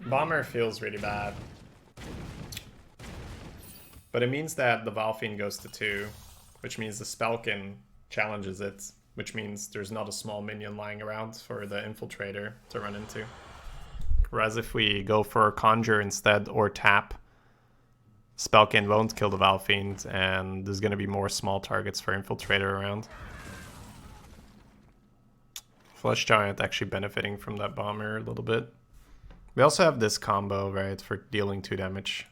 Bomber feels really bad. But it means that the Valfiend goes to 2, which means the Spellkin challenges it, which means there's not a small minion lying around for the Infiltrator to run into. Whereas if we go for Conjure instead or tap, Spellkin won't kill the Valfiend, and there's going to be more small targets for Infiltrator around. Flesh Giant actually benefiting from that Bomber a little bit. We also have this combo, right, for dealing 2 damage.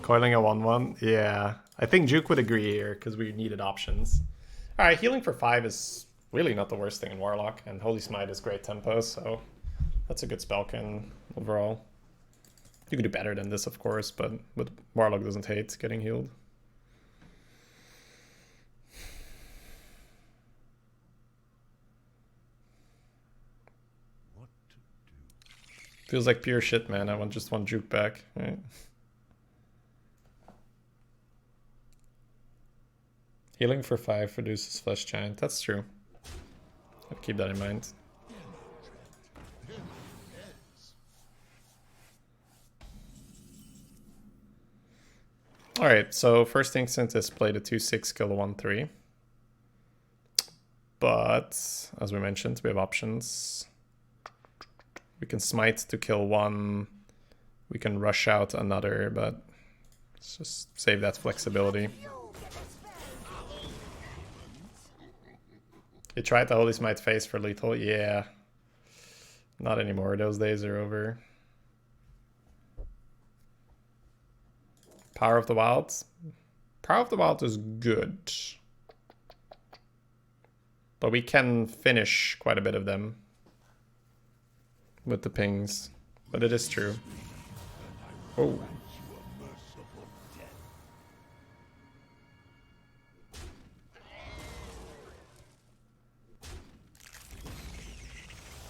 Coiling a 1/1? Yeah. I think Juke would agree here, because we needed options. Alright, healing for 5 is really not the worst thing in Warlock, and Holy Smite is great tempo, so that's a good Spellkin overall. You can do better than this, of course, but Warlock doesn't hate getting healed. Feels like pure shit, man. I just want Juke back. Right. Healing for 5 reduces Flesh Giant. That's true. I'll keep that in mind. Alright, so first instinct is play the 2/6, kill the 1/3. But, as we mentioned, we have options. We can smite to kill 1. We can rush out another, but let's just save that flexibility. You tried the Holy Smite face for lethal? Yeah. Not anymore. Those days are over. Power of the Wilds? Power of the Wild is good. But we can finish quite a bit of them with the pings. But it is true. Oh.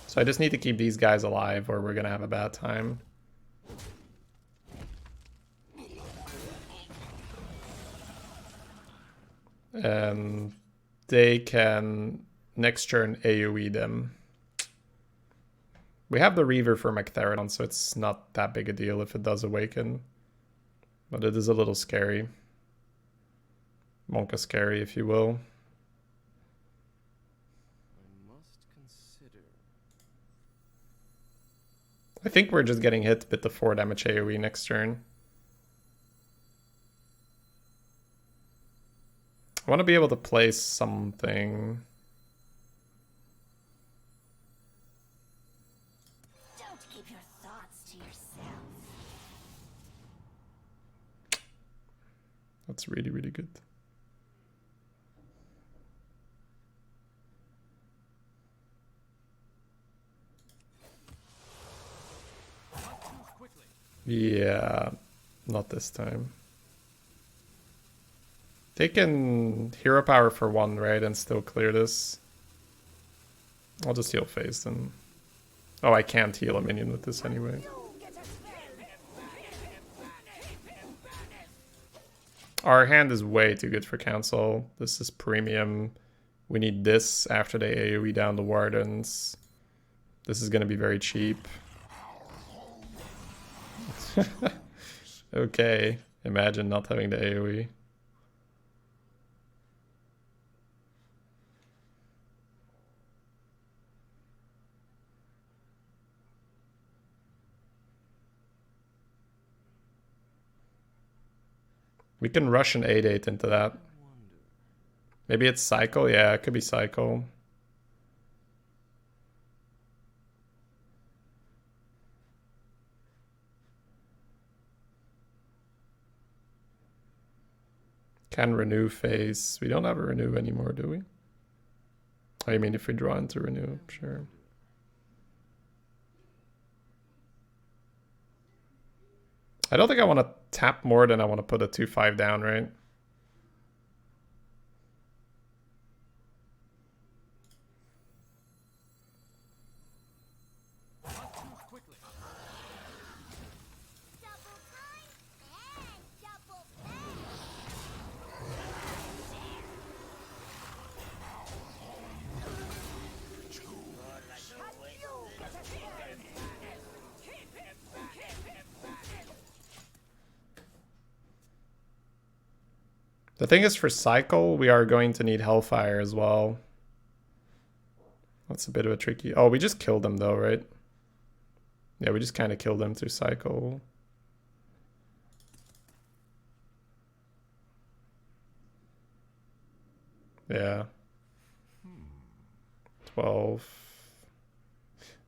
So I just need to keep these guys alive or we're gonna have a bad time. And they can next turn AoE them. We have the Reaver for Mechtherodon, so it's not that big a deal if it does awaken. But it is a little scary. Monka scary, if you will. I must consider. I think we're just getting hit with the 4 damage AoE next turn. I want to be able to place something. Don't keep your thoughts to yourself. That's really, really good. Not too quickly. Yeah, not this time. They can hero power for 1, right, and still clear this. I'll just heal phase then. Oh, I can't heal a minion with this anyway. Our hand is way too good for cancel. This is premium. We need this after they AoE down the Wardens. This is going to be very cheap. Okay, imagine not having the AoE. We can rush an 8/8 into that. Maybe it's cycle? Yeah, it could be cycle. Can renew phase. We don't have a renew anymore, do we? I mean, if we draw into renew, sure. I don't think I want to tap more than I want to put a 2/5 down, right? Not too quickly. Double time and double pay. The thing is, for cycle, we are going to need Hellfire as well. That's a bit of a tricky... Oh, we just killed them though, right? Yeah, we just kind of killed them through cycle. Yeah. 12.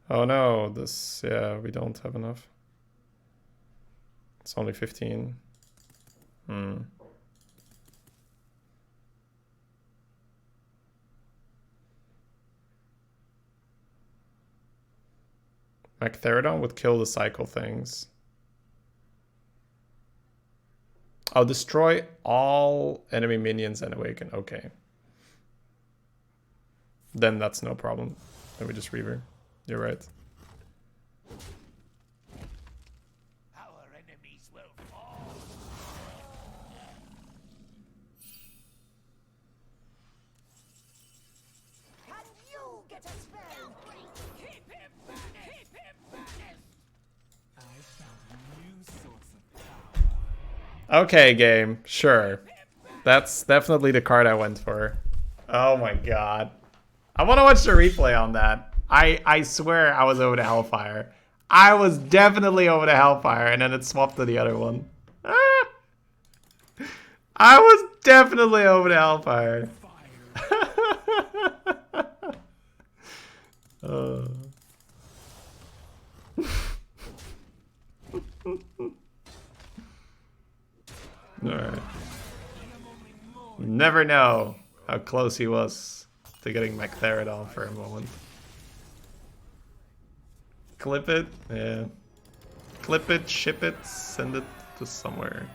Oh no, this... Yeah, we don't have enough. It's only 15. Mechtherodon would kill the cycle things. I'll destroy all enemy minions and awaken. Okay. Then that's no problem. Then we just Reaver. You're right. Our enemies will fall. Can you get a spell? Keep him banished. Keep him banished. I found a new source of power. Okay, game. Sure. That's definitely the card I went for. Oh my god. I want to watch the replay on that. I swear I was over to Hellfire. I was definitely over to Hellfire, and then it swapped to the other one. Ah! I was definitely over to Hellfire. Alright. Never know how close he was to getting Mechtherodon for a moment. Clip it? Yeah. Clip it, ship it, send it to somewhere.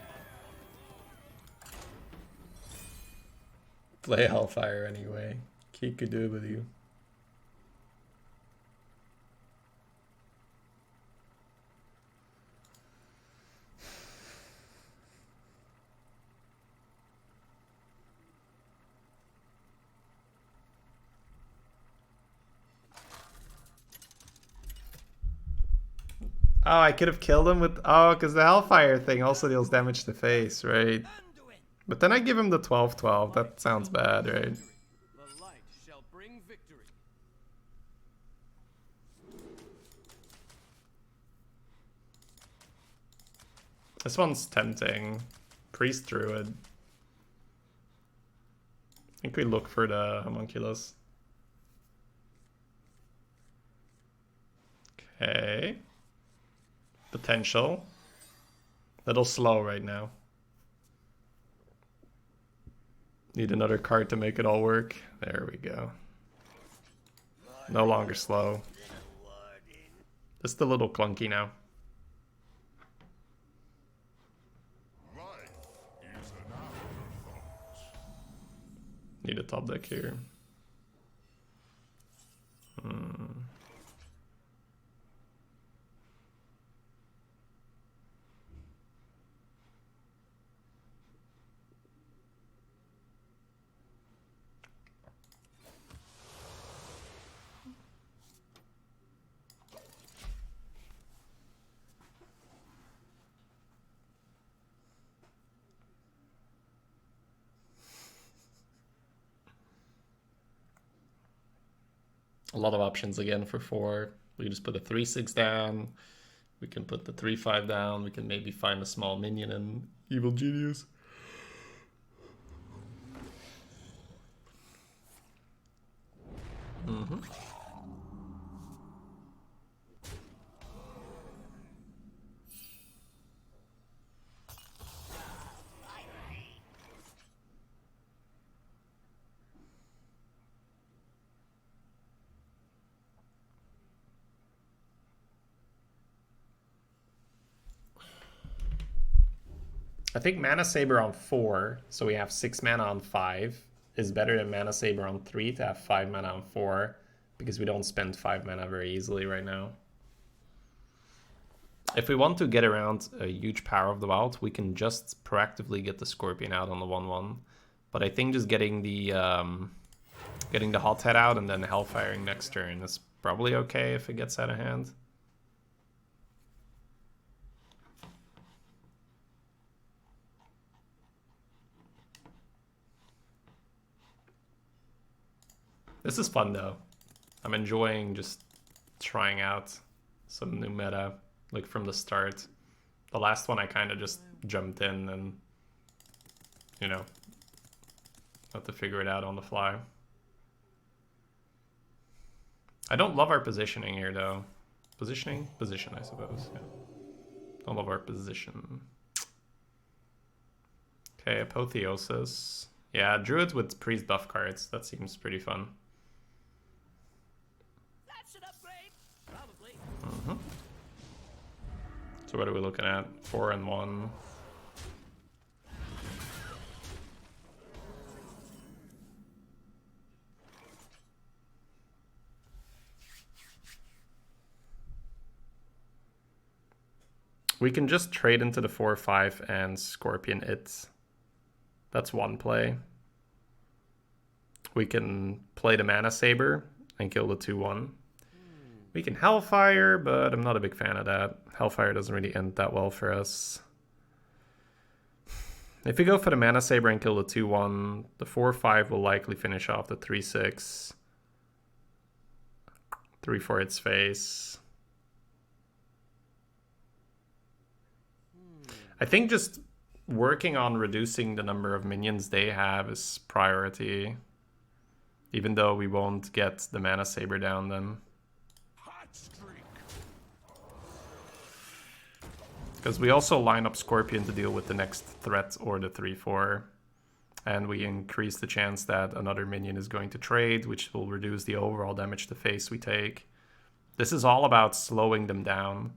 Play Hellfire anyway. He could do it with you. Oh, I could have killed him with... Oh, because the Hellfire thing also deals damage to face, right? But then I give him the 12-12. That sounds bad, right? The light shall bring victory. This one's tempting. Priest Druid. I think we look for the Homunculus. Okay. Potential. Little slow right now. Need another card to make it all work. There we go. No longer slow. Just a little clunky now. Need a top deck here. A lot of options again for 4. We just put a 3/6 down. We can put the 3/5 down. We can maybe find a small minion and Evil Genius. I think Mana Saber on 4, so we have 6 mana on 5, is better than Mana Saber on 3 to have 5 mana on 4, because we don't spend 5 mana very easily right now. If we want to get around a huge Power of the Wild, we can just proactively get the Scorpion out on the 1/1. But I think just getting the Hothead out and then Hellfiring next turn is probably okay if it gets out of hand. This is fun though. I'm enjoying just trying out some new meta, like from the start. The last one I kind of just jumped in and, you know, had to figure it out on the fly. I don't love our positioning here though. Position, I suppose. Yeah. Don't love our position. Okay, Apotheosis. Yeah, Druids with priest buff cards. That seems pretty fun. That's an upgrade. Probably. So what are we looking at? 4 and 1. We can just trade into the 4/5 and Scorpion it. That's one play. We can play the Mana Saber and kill the 2/1. We can Hellfire, but I'm not a big fan of that. Hellfire doesn't really end that well for us. If we go for the Mana Saber and kill the 2/1, the 4/5 will likely finish off the 3/6. 3 for its face. I think just working on reducing the number of minions they have is priority. Even though we won't get the Mana Saber down then. Because we also line up Scorpion to deal with the next threat or the 3/4. And we increase the chance that another minion is going to trade, which will reduce the overall damage to face we take. This is all about slowing them down.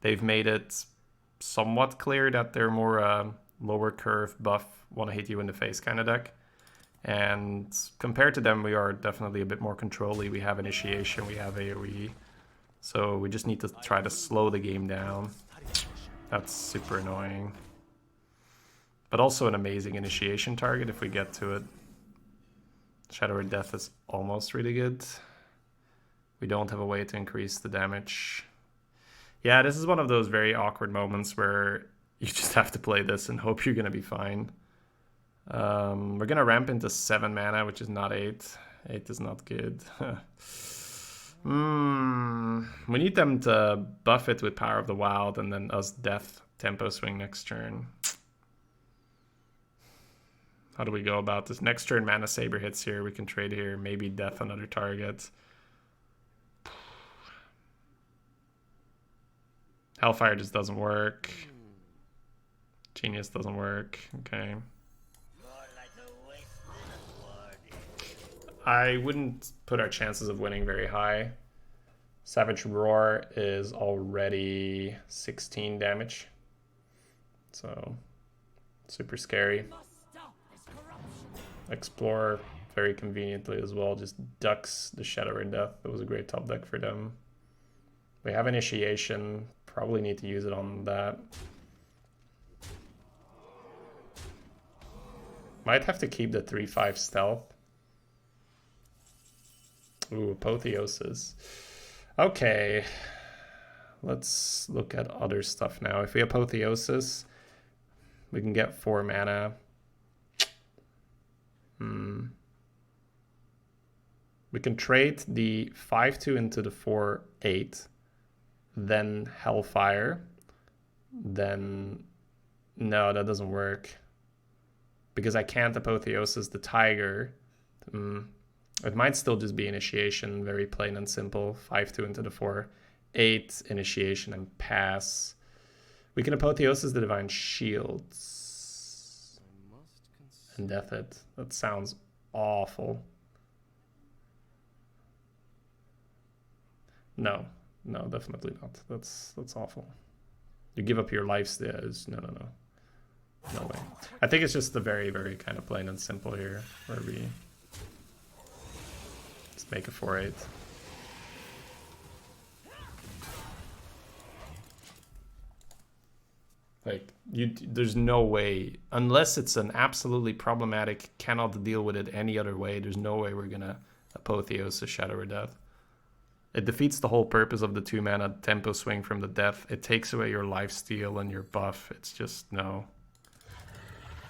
they've made it somewhat clear that they're more lower curve buff, want to hit you in the face kind of deck. And compared to them, we are definitely a bit more control-y. We have initiation, we have AoE. So we just need to try to slow the game down. That's super annoying. But also an amazing initiation target if we get to it. Shadow or Death is almost really good. We don't have a way to increase the damage. Yeah, this is one of those very awkward moments where you just have to play this and hope you're going to be fine. We're going to ramp into 7 mana, which is not 8. 8 is not good. We need them to buff it with Power of the Wild and then us Death tempo swing next turn. How do we go about this? Next turn, Mana Saber hits here. We can trade here. Maybe Death another target. Hellfire just doesn't work. Genius doesn't work. Okay. I wouldn't put our chances of winning very high. Savage Roar is already 16 damage. So, super scary. Explore very conveniently as well. Just ducks the Shadow or Death. That was a great top deck for them. We have Initiation. Probably need to use it on that. Might have to keep the 3/5 stealth. Ooh, Apotheosis. Okay. Let's look at other stuff now. If we Apotheosis, we can get 4 mana. We can trade the 5/2 into the 4/8. Then Hellfire. Then... No, that doesn't work. Because I can't Apotheosis the Tiger. It might still just be Initiation, very plain and simple. 5/2 into the 4/8, Initiation and pass. We can Apotheosis the Divine Shields. And Death it. That sounds awful. No, definitely not. That's awful. You give up your lifesteals. No. No way. I think it's just the very, very kind of plain and simple here, where we just make a 4/8. Like, there's no way, unless it's an absolutely problematic, cannot deal with it any other way, there's no way we're gonna Apotheosis Shadow or Death. It defeats the whole purpose of the 2 mana tempo swing from the Death. It takes away your lifesteal and your buff. It's just, no.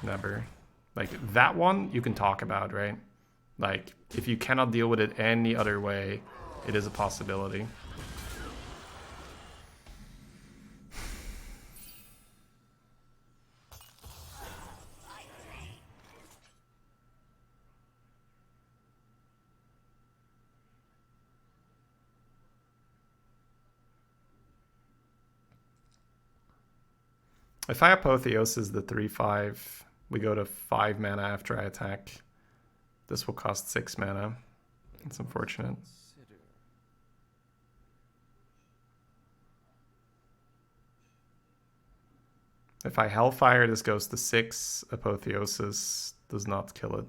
Never. Like, that one you can talk about, right? Like, if you cannot deal with it any other way, it is a possibility. If I Apotheosis the 3/5, we go to 5 mana after I attack. This will cost 6 mana. It's unfortunate. If I Hellfire, this goes to 6. Apotheosis does not kill it.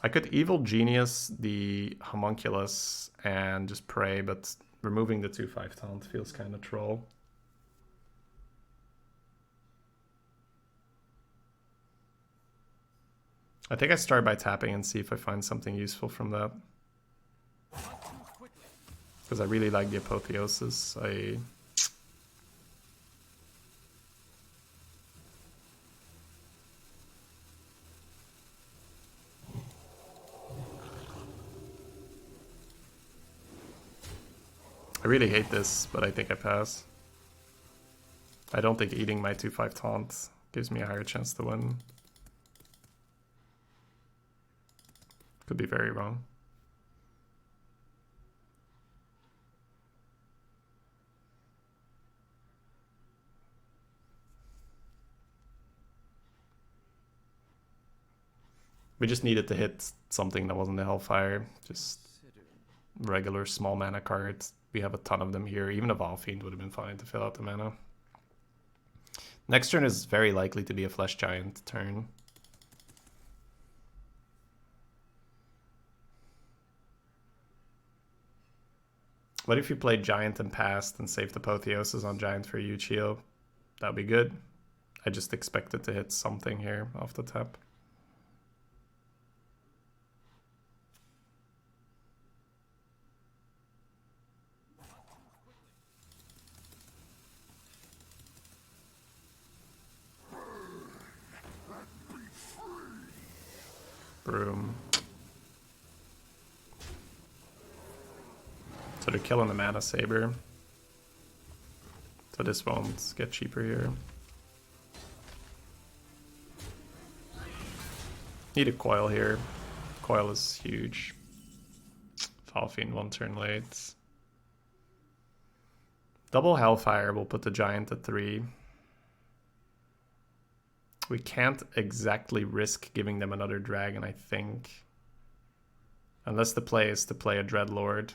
I could Evil Genius the Homunculus and just pray, but removing the 2/5 taunt feels kind of troll. I think I start by tapping and see if I find something useful from that. Because I really like the Apotheosis. I really hate this, but I think I pass. I don't think eating my 2/5 taunt gives me a higher chance to win. Could be very wrong. We just needed to hit something that wasn't the Hellfire. Just regular small mana card. we have a ton of them here. Even a Valfiend would have been fine to fill out the mana. Next turn is very likely to be a Flesh Giant turn. What if you played Giant and passed and saved Apotheosis on Giant for Yuchio? That would be good. I just expected to hit something here off the tap. Broom. So they're killing the Mana Saber. So this won't get cheaper here. Need a coil here. Coil is huge. Valfiend 1 turn late. Double Hellfire will put the Giant at 3. We can't exactly risk giving them another dragon, I think. Unless the play is to play a Dreadlord.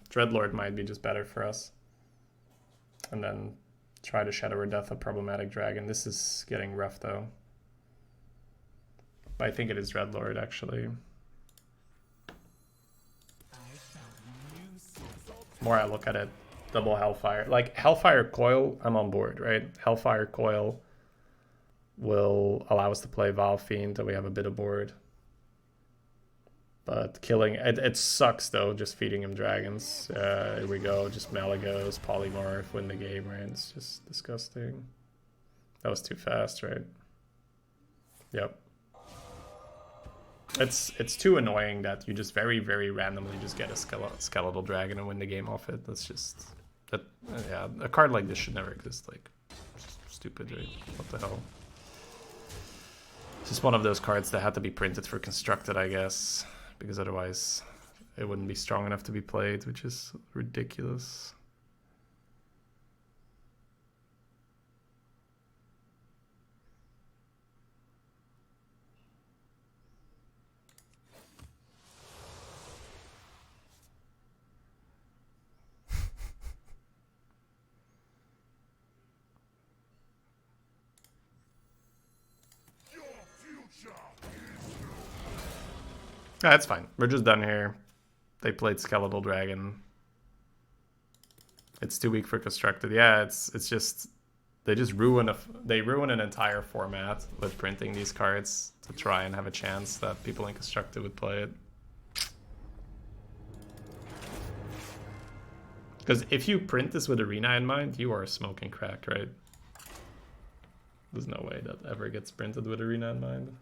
Dreadlord might be just better for us. And then try to Shadow or Death a problematic dragon. This is getting rough though. But I think it is Dreadlord actually. The more I look at it, double Hellfire. Like Hellfire Coil, I'm on board, right? Hellfire Coil will allow us to play Valfiend and we have a bit of board. But killing, it sucks though, just feeding him dragons. Here we go, just Malagos, Polymorph, win the game, right? It's just disgusting. That was too fast, right? Yep. It's too annoying that you just very, very randomly just get a skeletal dragon and win the game off it. That's just, that, yeah, a card like this should never exist. Like, stupid, right? What the hell? It's just one of those cards that had to be printed for Constructed, I guess. Because otherwise it wouldn't be strong enough to be played, which is ridiculous. That's fine. We're just done here. They played Skeletal Dragon. It's too weak for Constructed. Yeah, it's just they just ruin an entire format with printing these cards to try and have a chance that people in Constructed would play it. Because if you print this with Arena in mind, you are smoking crack, right? There's no way that ever gets printed with Arena in mind.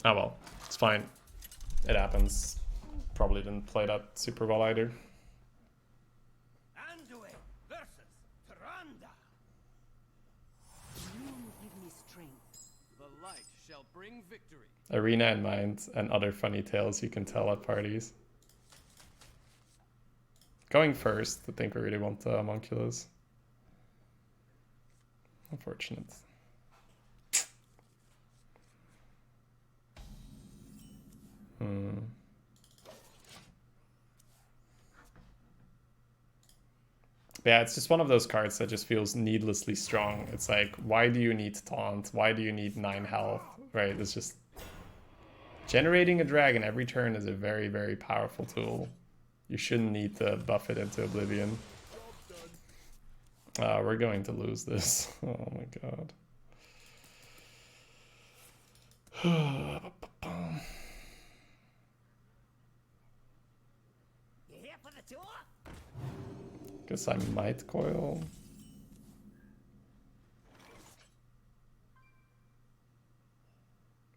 Oh well, it's fine. It happens. Probably didn't play that super well either. Anduin versus Tyrande. You give me strength. The light shall bring victory. Arena in mind and other funny tales you can tell at parties. Going first, I think we really want Homunculus. Unfortunate. Yeah, it's just one of those cards that just feels needlessly strong. It's like, why do you need Taunt? Why do you need 9 health? Right, it's just... Generating a dragon every turn is a very, very powerful tool. You shouldn't need to buff it into oblivion. We're going to lose this. Oh my god. You here for the tour? Guess I might coil.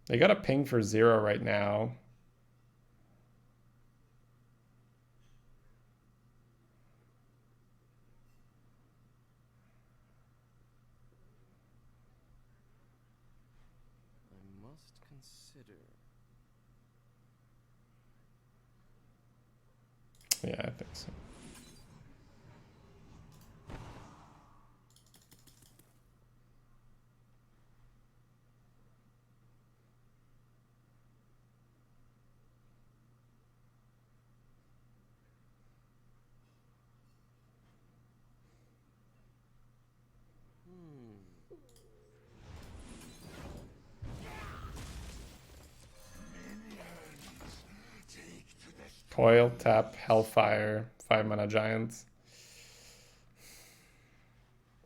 They got a ping for 0 right now. I must consider. Yeah, I think so. Coil, tap, Hellfire, 5 mana giant.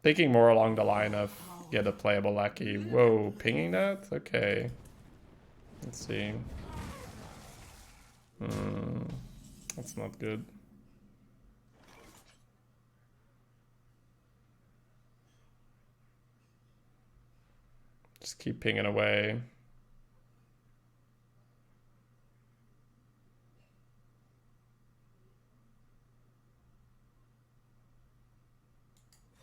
Thinking more along the line of get a playable lackey. Whoa, pinging that? Okay. Let's see. That's not good. Just keep pinging away.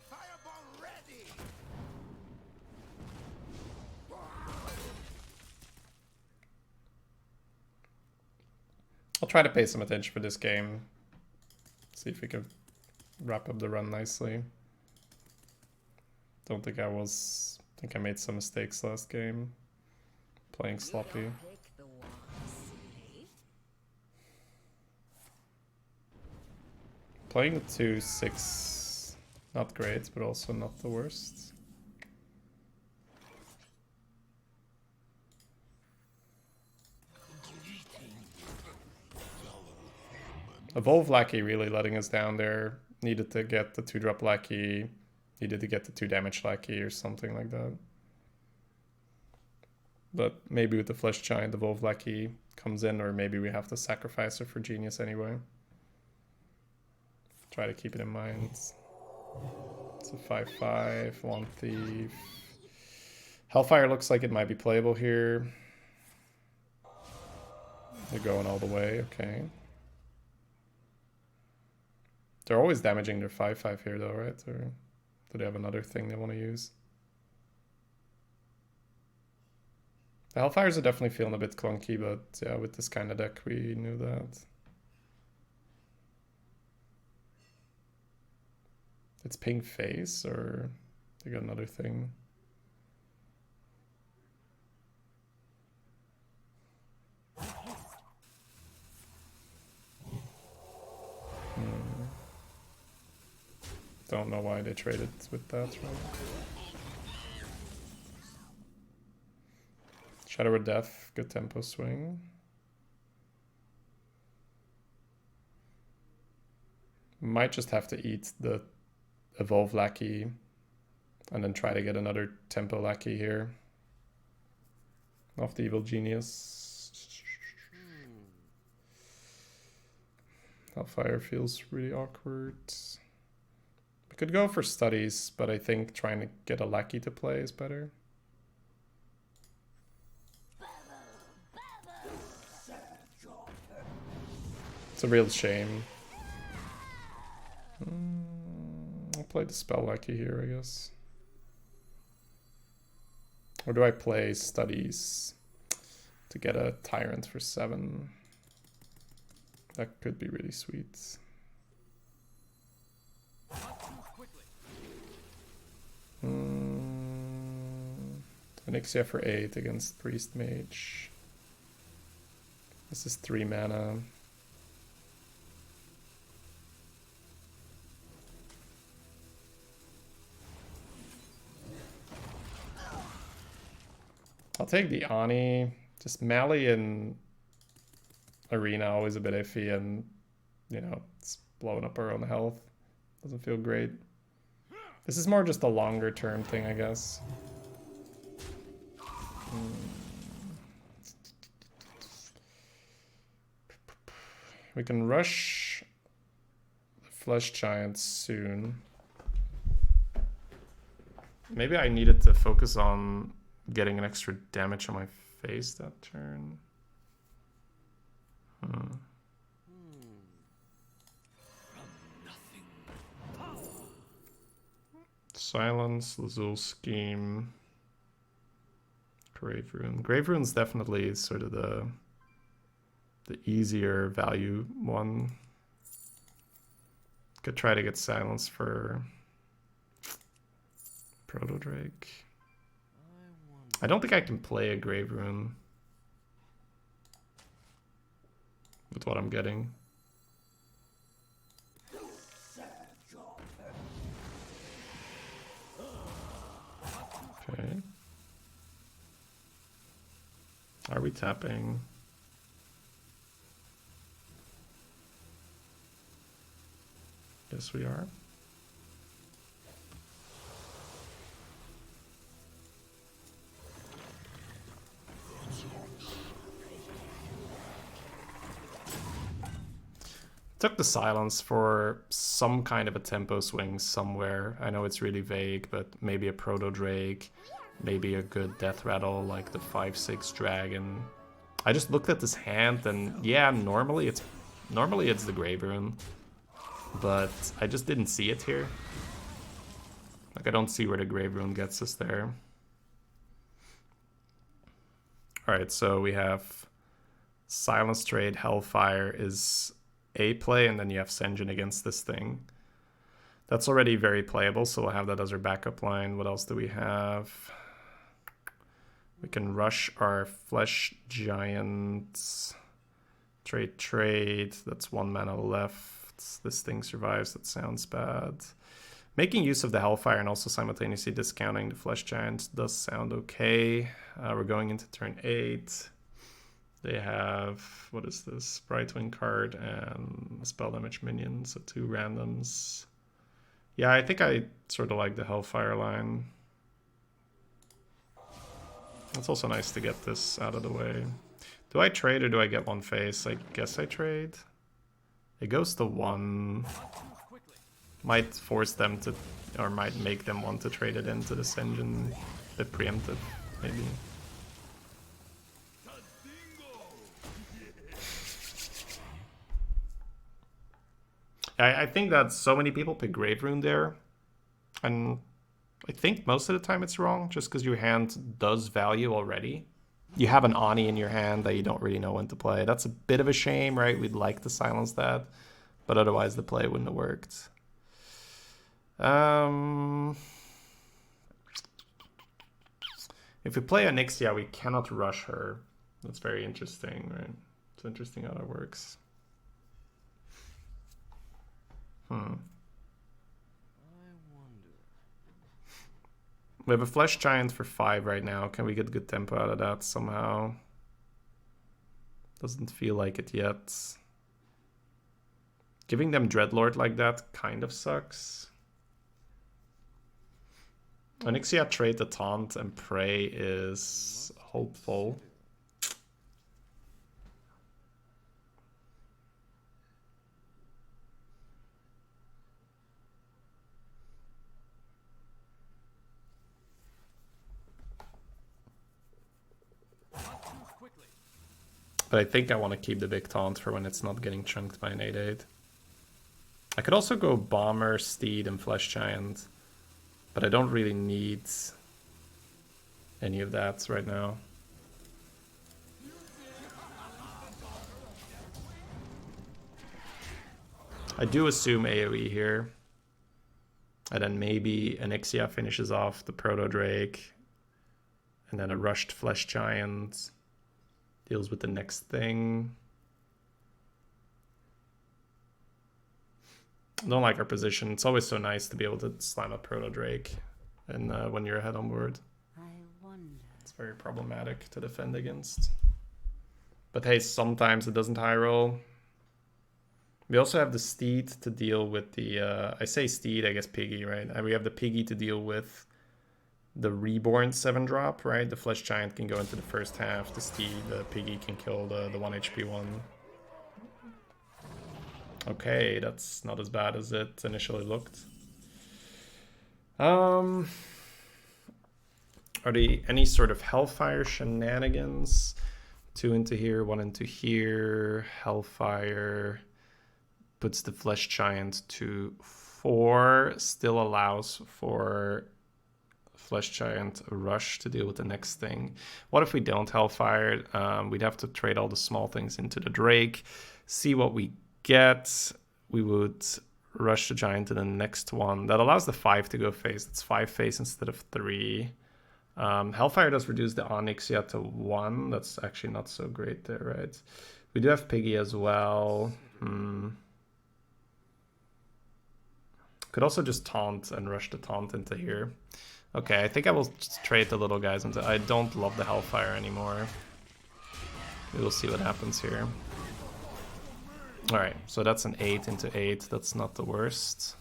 Fireball ready. I'll try to pay some attention for this game. See if we can wrap up the run nicely. Don't think I was... I think I made some mistakes last game. Playing sloppy. You don't pick the wands, eh? Playing the 2/6, not great, but also not the worst. Evolve Lackey really letting us down there. Needed to get the 2-drop Lackey. Needed to get the 2 damage Lackey or something like that. But maybe with the Flesh Giant, Evolve Lackey comes in, or maybe we have to sacrifice her for Genius anyway. Try to keep it in mind. It's a 5/5, one Thief. Hellfire looks like it might be playable here. They're going all the way, okay. They're always damaging their 5/5 here though, right? Or do they have another thing they want to use? The Hellfires are definitely feeling a bit clunky, but yeah, with this kind of deck we knew that. It's ping face, or they got another thing? Don't know why they traded with that, right? Shadow of Death, good tempo swing. Might just have to eat the Evolve Lackey and then try to get another tempo Lackey here off the Evil Genius. Hellfire feels really awkward. We could go for Studies, but I think trying to get a Lackey to play is better. It's a real shame. I'll play the Spell Lackey here, I guess. Or do I play Studies to get a Tyrant for 7? That could be really sweet. Onyxia for 8 against Priest Mage. This is 3 mana. I'll take the Ani. Just Mally and Arena always a bit iffy, and you know, it's blowing up our own health. Doesn't feel great. This is more just a longer term thing, I guess. We can rush the Flesh Giant soon. Maybe I needed to focus on getting an extra damage on my face that turn. Silence, Lazul Scheme, Grave Rune. Grave Rune's definitely sort of the easier value one. Could try to get Silence for Proto Drake. I don't think I can play a Grave Rune with what I'm getting. Okay. Are we tapping? Yes, we are. Took the silence for some kind of a tempo swing somewhere. I know it's really vague, but maybe a Proto Drake, maybe a good death rattle like the 5/6 dragon. I just looked at this hand and yeah, normally it's the Grave Rune, but I just didn't see it here. Like I don't see where the Grave Rune gets us there. Alright, so we have Silence Trade, Hellfire is a play, and then you have Sen'jin against this thing. That's already very playable, so we'll have that as our backup line. What else do we have? We can rush our Flesh Giant. Trade. That's 1 mana left. This thing survives. That sounds bad. Making use of the Hellfire and also simultaneously discounting the Flesh Giant does sound okay. We're going into turn 8. They have, what is this? Brightwing card and spell damage minion, so 2 randoms. Yeah, I think I sort of like the Hellfire line. It's also nice to get this out of the way. Do I trade or do I get 1 face? I guess I trade. It goes to 1. Might force them to, or might make them want to trade it into this engine. A bit preemptive, maybe. I think that so many people pick Grave Rune there, and I think most of the time it's wrong, just because your hand does value already. You have an Ani in your hand that you don't really know when to play. That's a bit of a shame, right? We'd like to silence that, but otherwise the play wouldn't have worked. If we play Onyxia, we cannot rush her. That's very interesting, right? It's interesting how that works. We have a Flesh Giant for 5 right now. Can we get good tempo out of that somehow? Doesn't feel like it yet. Giving them Dreadlord like that kind of sucks. Onyxia trade the Taunt and Pray is hopeful. But I think I want to keep the big taunt for when it's not getting chunked by an 8/8. I could also go Bomber, Steed, and Flesh Giant, but I don't really need any of that right now. I do assume AoE here. And then maybe Onyxia finishes off the Proto Drake, and then a rushed Flesh Giant deals with the next thing. I don't like our position. It's always so nice to be able to slam a Proto Drake and when you're ahead on board. It's very problematic to defend against. But hey, sometimes it doesn't high roll. We also have the Steed to deal with the... I say Steed, I guess Piggy, right? And we have the Piggy to deal with the Reborn 7-drop, right? The Flesh Giant can go into the first half. The Steed, the Piggy can kill the 1 HP one. Okay, that's not as bad as it initially looked. Are there any sort of Hellfire shenanigans? 2 into here, 1 into here. Hellfire puts the Flesh Giant to 4. Still allows for Flesh Giant rush to deal with the next thing. What if we don't Hellfire? We'd have to trade all the small things into the Drake, see what we get. We would rush the Giant to the next one. That allows the 5 to go face. It's 5 face instead of 3. Hellfire does reduce the Onyxia to 1. That's actually not so great there, right? We do have Piggy as well. Could also just taunt and rush the taunt into here. Okay, I think I will just trade the little guys into... I don't love the Hellfire anymore. We will see what happens here. Alright, so that's an 8 into 8. That's not the worst.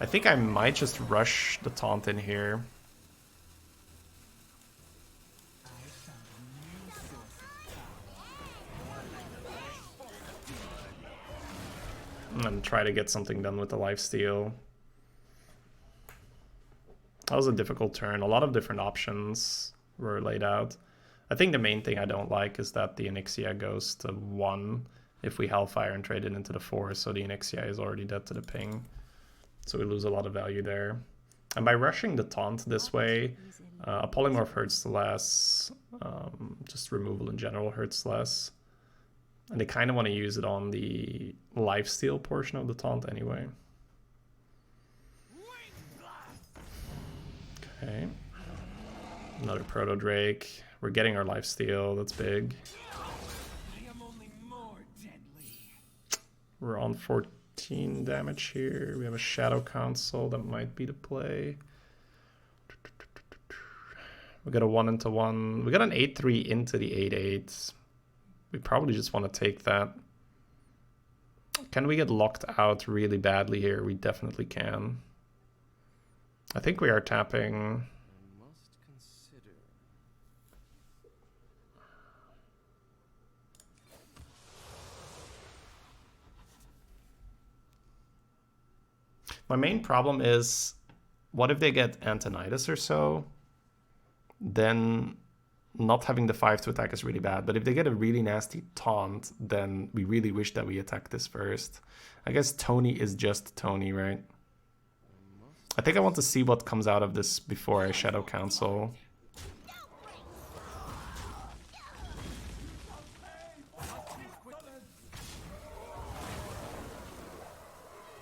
I think I might just rush the taunt in here. And try to get something done with the lifesteal. That was a difficult turn. A lot of different options were laid out. I think the main thing I don't like is that the Onyxia goes to 1 if we Hellfire and trade it into the 4, so the Onyxia is already dead to the ping. So we lose a lot of value there. And by rushing the taunt this way, a polymorph hurts less, just removal in general hurts less. And they kind of want to use it on the lifesteal portion of the taunt anyway. Okay. Another Proto Drake. We're getting our lifesteal, that's big. I am only more deadly. We're on 14 damage here. We have a Shadow Council, that might be the play. We got a 1 into 1. We got an 8-3 into the 8-8. We probably just want to take that. Can we get locked out really badly here? We definitely can. I think we are tapping. My main problem is, what if they get Antonidas or so? Then not having the 5 to attack is really bad. But if they get a really nasty taunt, then we really wish that we attack this first. I guess Tony is just Tony, right? I think I want to see what comes out of this before I Shadow Council.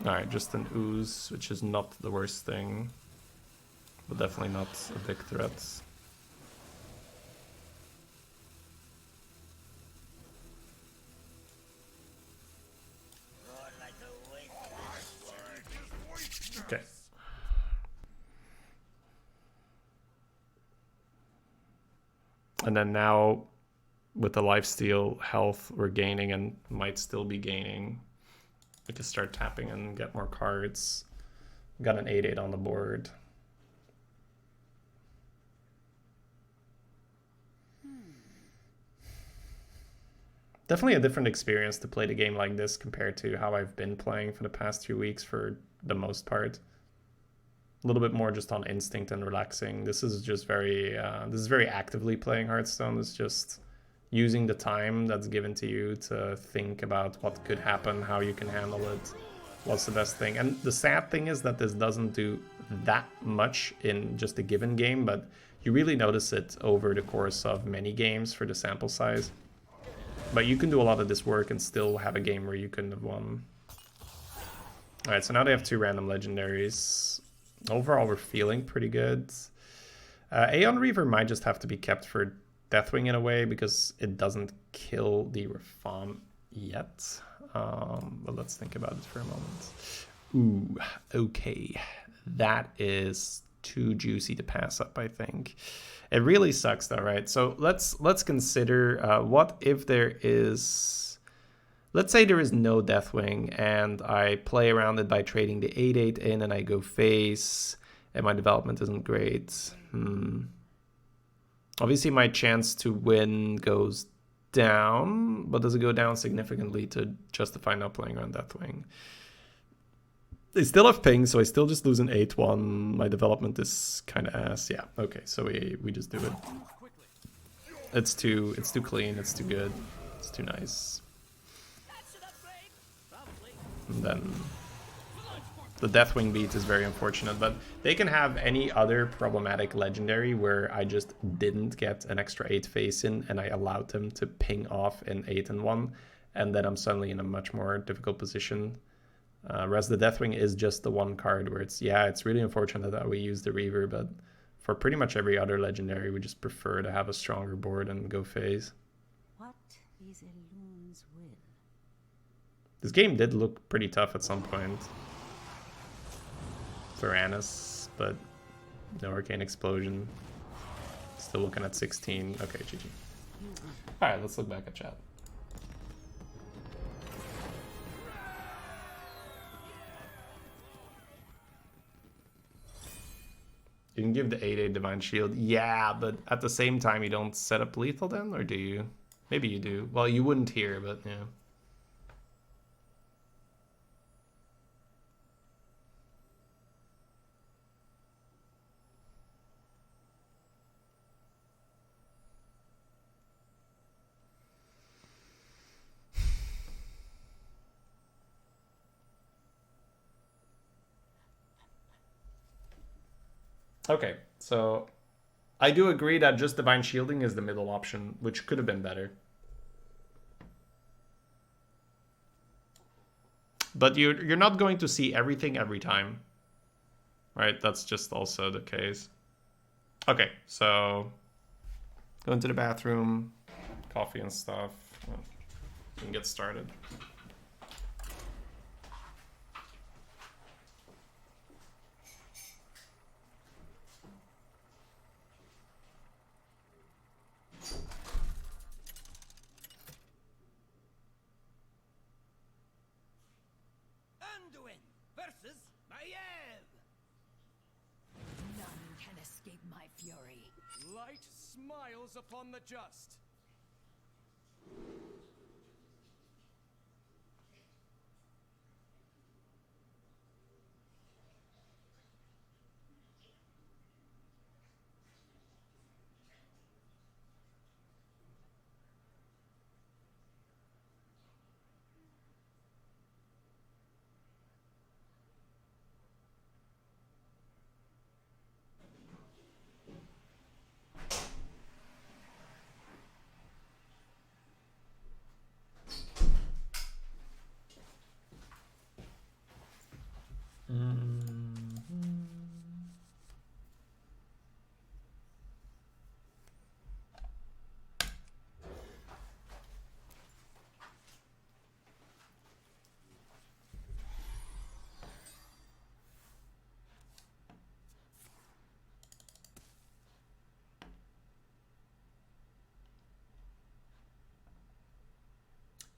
Alright, just an ooze, which is not the worst thing. But definitely not a big threat. Okay. And then now, with the lifesteal health we're gaining and might still be gaining, we can start tapping and get more cards. We got an 8-8 on the board. Definitely a different experience to play the game like this compared to how I've been playing for the past 2 weeks for the most part. A little bit more just on instinct and relaxing. This is just very, this is very actively playing Hearthstone. It's just using the time that's given to you to think about what could happen, how you can handle it, what's the best thing. And the sad thing is that this doesn't do that much in just a given game, but you really notice it over the course of many games for the sample size. But you can do a lot of this work and still have a game where you couldn't have won. Alright, so now they have 2 random legendaries. Overall, we're feeling pretty good. Aeon Reaver might just have to be kept for Deathwing in a way, because it doesn't kill the Refam yet. But let's think about it for a moment. Ooh, okay. That is too juicy to pass up, I think. It really sucks though, right? So let's consider what if there is, let's say there is no Deathwing and I play around it by trading the 8-8 in and I go face and my development isn't great. Obviously my chance to win goes down, but does it go down significantly to justify not playing around Deathwing? They still have ping, so I still just lose an 8-1. My development is kind of ass. Yeah, okay, so we just do it. It's too clean, it's too good, it's too nice. And then the Deathwing beat is very unfortunate, but they can have any other problematic legendary where I just didn't get an extra 8 face in and I allowed them to ping off an 8-1, and then I'm suddenly in a much more difficult position. Whereas the Deathwing is just the one card where it's really unfortunate that we use the Reaver, but for pretty much every other legendary, we just prefer to have a stronger board and go phase. What is Elun's will? This game did look pretty tough at some point. Theranos, but no Arcane Explosion. Still looking at 16. Okay, GG. Alright, let's look back at chat. You can give the 8/8 Divine Shield. Yeah, but at the same time you don't set up lethal then? Or do you? Maybe you do. Well, you wouldn't here, but yeah. Okay, so I do agree that just Divine Shielding is the middle option, which could have been better. But you're not going to see everything every time. Right, that's just also the case. Okay, so go into the bathroom, coffee and stuff, and get started. Anduin versus Maiev. None can escape my fury. Light smiles upon the just.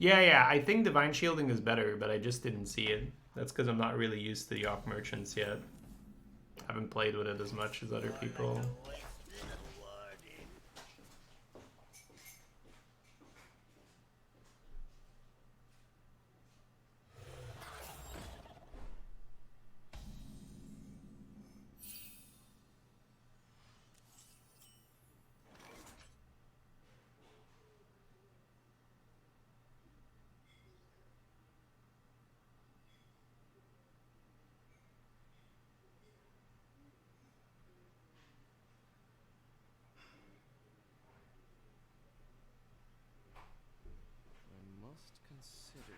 Yeah, I think Divine Shielding is better, but I just didn't see it. That's because I'm not really used to the Off Merchants yet. Haven't played with it as much as other people. I must consider.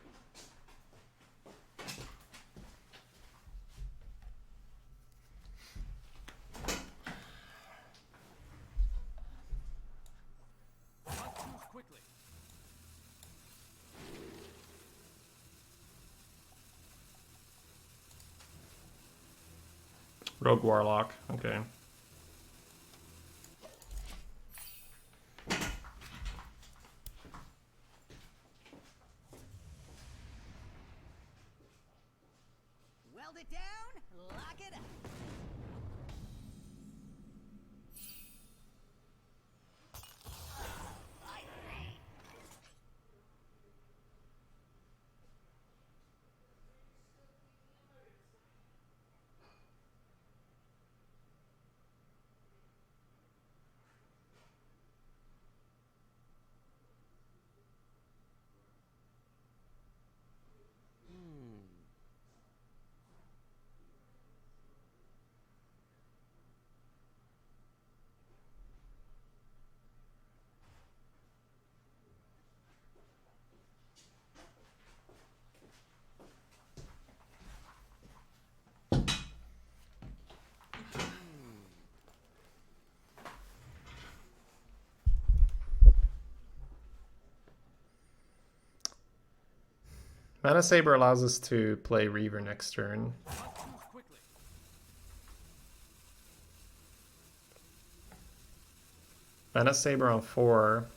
Not too quickly. Rogue Warlock, okay. Weld it down, lock it up. Mana Saber allows us to play Reaver next turn. Not too quickly. Mana Saber on 4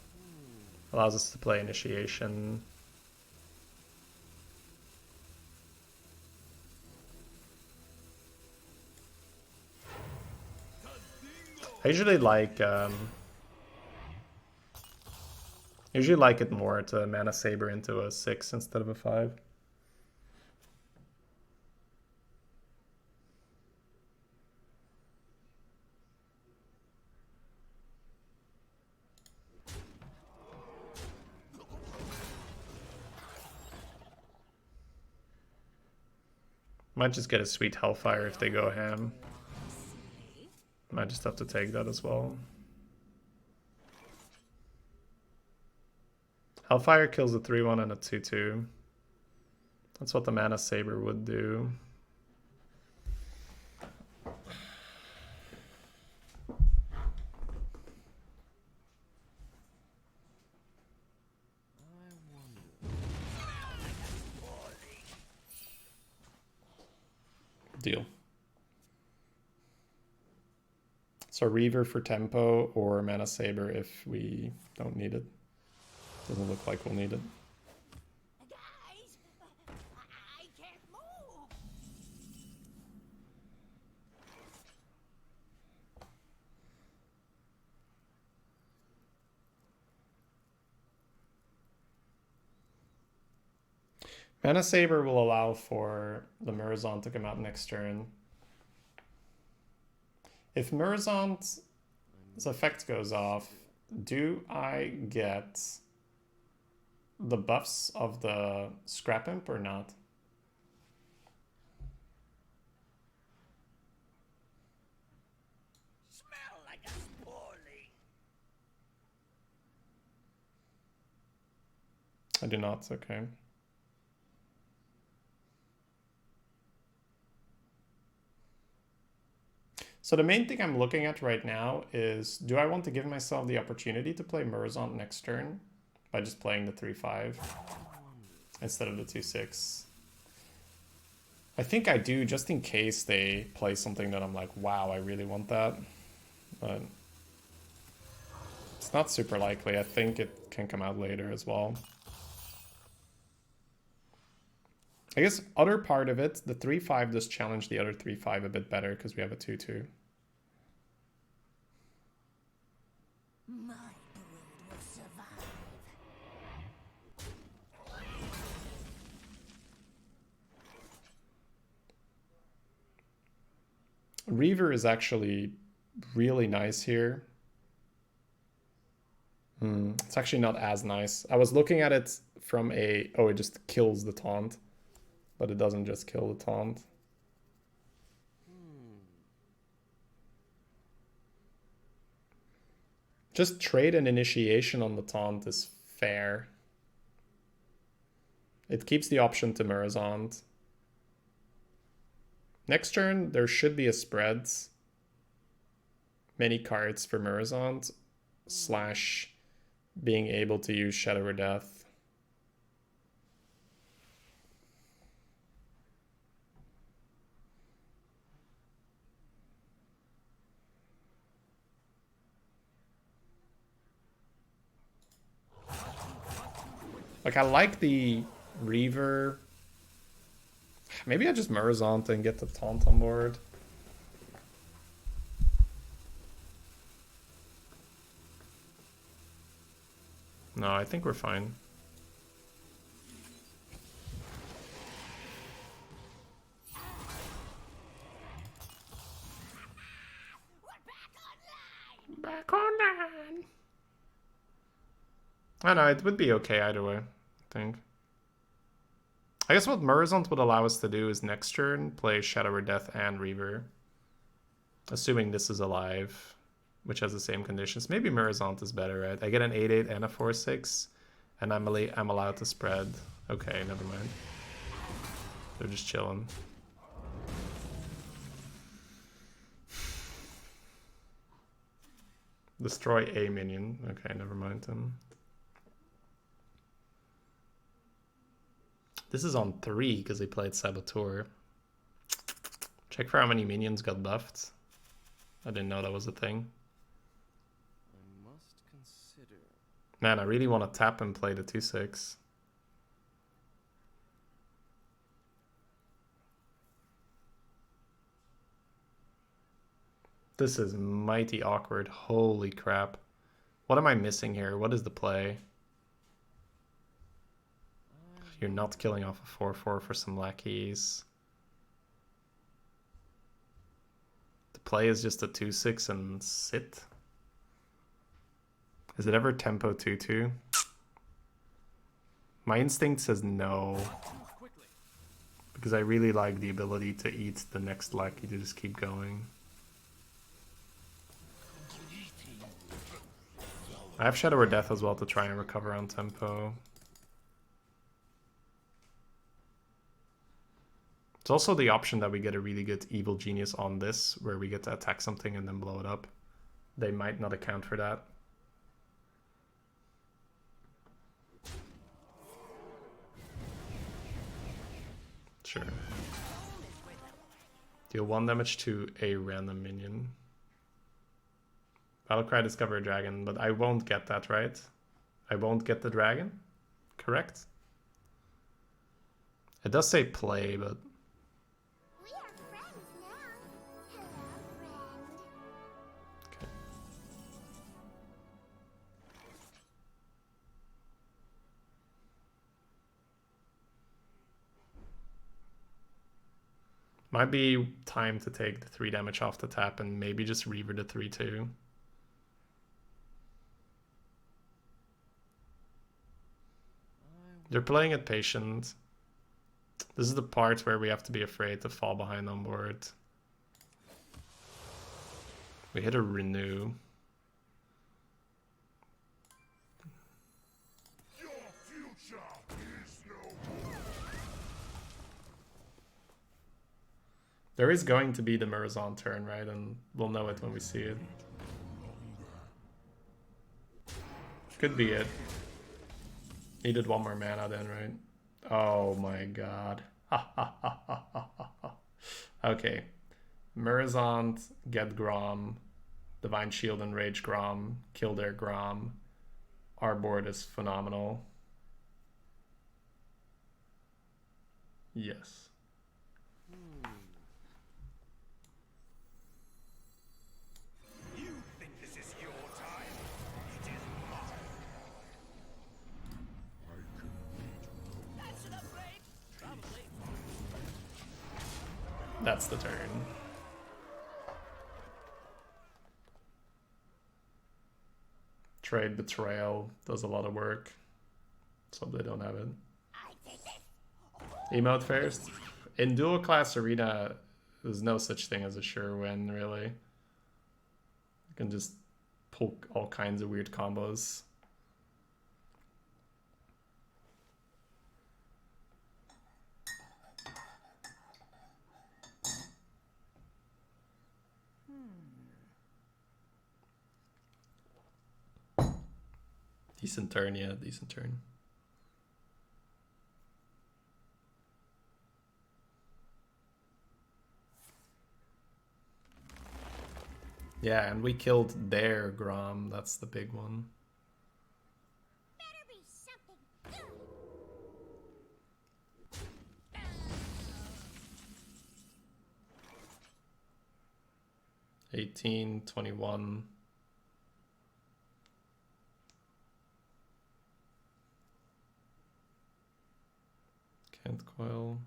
Allows us to play initiation. I usually like it more to mana saber into a 6 instead of a 5. Might just get a sweet Hellfire if they go ham. Might just have to take that as well. Hellfire kills a 3-1 and a 2-2. That's what the Mana Saber would do. Deal. So Reaver for tempo or Mana Saber if we don't need it. Doesn't look like we'll need it. Guys, I can't move. Mana Saber will allow for the Murozond to come out next turn. If Murozond's effect goes off, do I get the buffs of the Scrap Imp or not? Smell like a sporling. I do not, okay. So the main thing I'm looking at right now is, do I want to give myself the opportunity to play Murozond next turn by just playing the 3-5 instead of the 2-6? I think I do, just in case they play something that I'm like, wow, I really want that. But it's not super likely. I think it can come out later as well. I guess other part of it, the 3-5 does challenge the other 3-5 a bit better because we have a 2-2. My brood will survive. Reaver is actually really nice here. It's actually not as nice. I was looking at it from a, oh, it just kills the taunt. But it doesn't just kill the taunt. Just trade an initiation on the taunt is fair. It keeps the option to Murozond. Next turn, there should be a spread. Many cards for Murozond, / being able to use Shadow or Death. Like, I like the Reaver. Maybe I just Murozond and get the taunt on board. No, I think we're fine. Back online. I know, it would be okay either way, I think. I guess what Murozond would allow us to do is next turn play Shadow or Death and Reaver. Assuming this is alive, which has the same conditions. Maybe Murozond is better, right? I get an 8-8 and a 4-6, and I'm allowed to spread. Okay, never mind. They're just chilling. Destroy a minion. Okay, never mind then. This is on 3 because they played Saboteur. Check for how many minions got buffed. I didn't know that was a thing. I must consider. Man, I really want to tap and play the 2/6. This is mighty awkward. Holy crap. What am I missing here? What is the play? You're not killing off a 4/4 for some lackeys. The play is just a 2/6 and sit. Is it ever tempo 2/2? My instinct says no. Because I really like the ability to eat the next lackey to just keep going. I have Shadow or Death as well to try and recover on tempo. It's also the option that we get a really good Evil Genius on this, where we get to attack something and then blow it up. They might not account for that. Sure. Deal 1 damage to a random minion. Battlecry, discover a dragon, but I won't get that, right? I won't get the dragon? Correct? It does say play, but... We are friends now. Hello, friend. Okay. Might be time to take the 3 damage off the tap and maybe just Reaver the 3/2. They're playing it patient. This is the part where we have to be afraid to fall behind on board. We hit a renew. Your future is no more. There is going to be the Murazon turn, right? And we'll know it when we see it. Could be it. Needed 1 more mana then, right? Oh my god. Okay. Murazont, get Grom. Divine Shield and Rage Grom. Kill their Grom. Our board is phenomenal. Yes. You think this is your time? It is mine. That's an upgrade. Probably. That's the turn. Trade Betrayal does a lot of work. So they don't have it. I take this. Emote first. In dual class arena, there's no such thing as a sure win, really. You can just pull all kinds of weird combos. Decent turn, yeah, decent turn. Yeah, and we killed their Grom. That's the big one. Better be something good. 18, 21. Can't coil.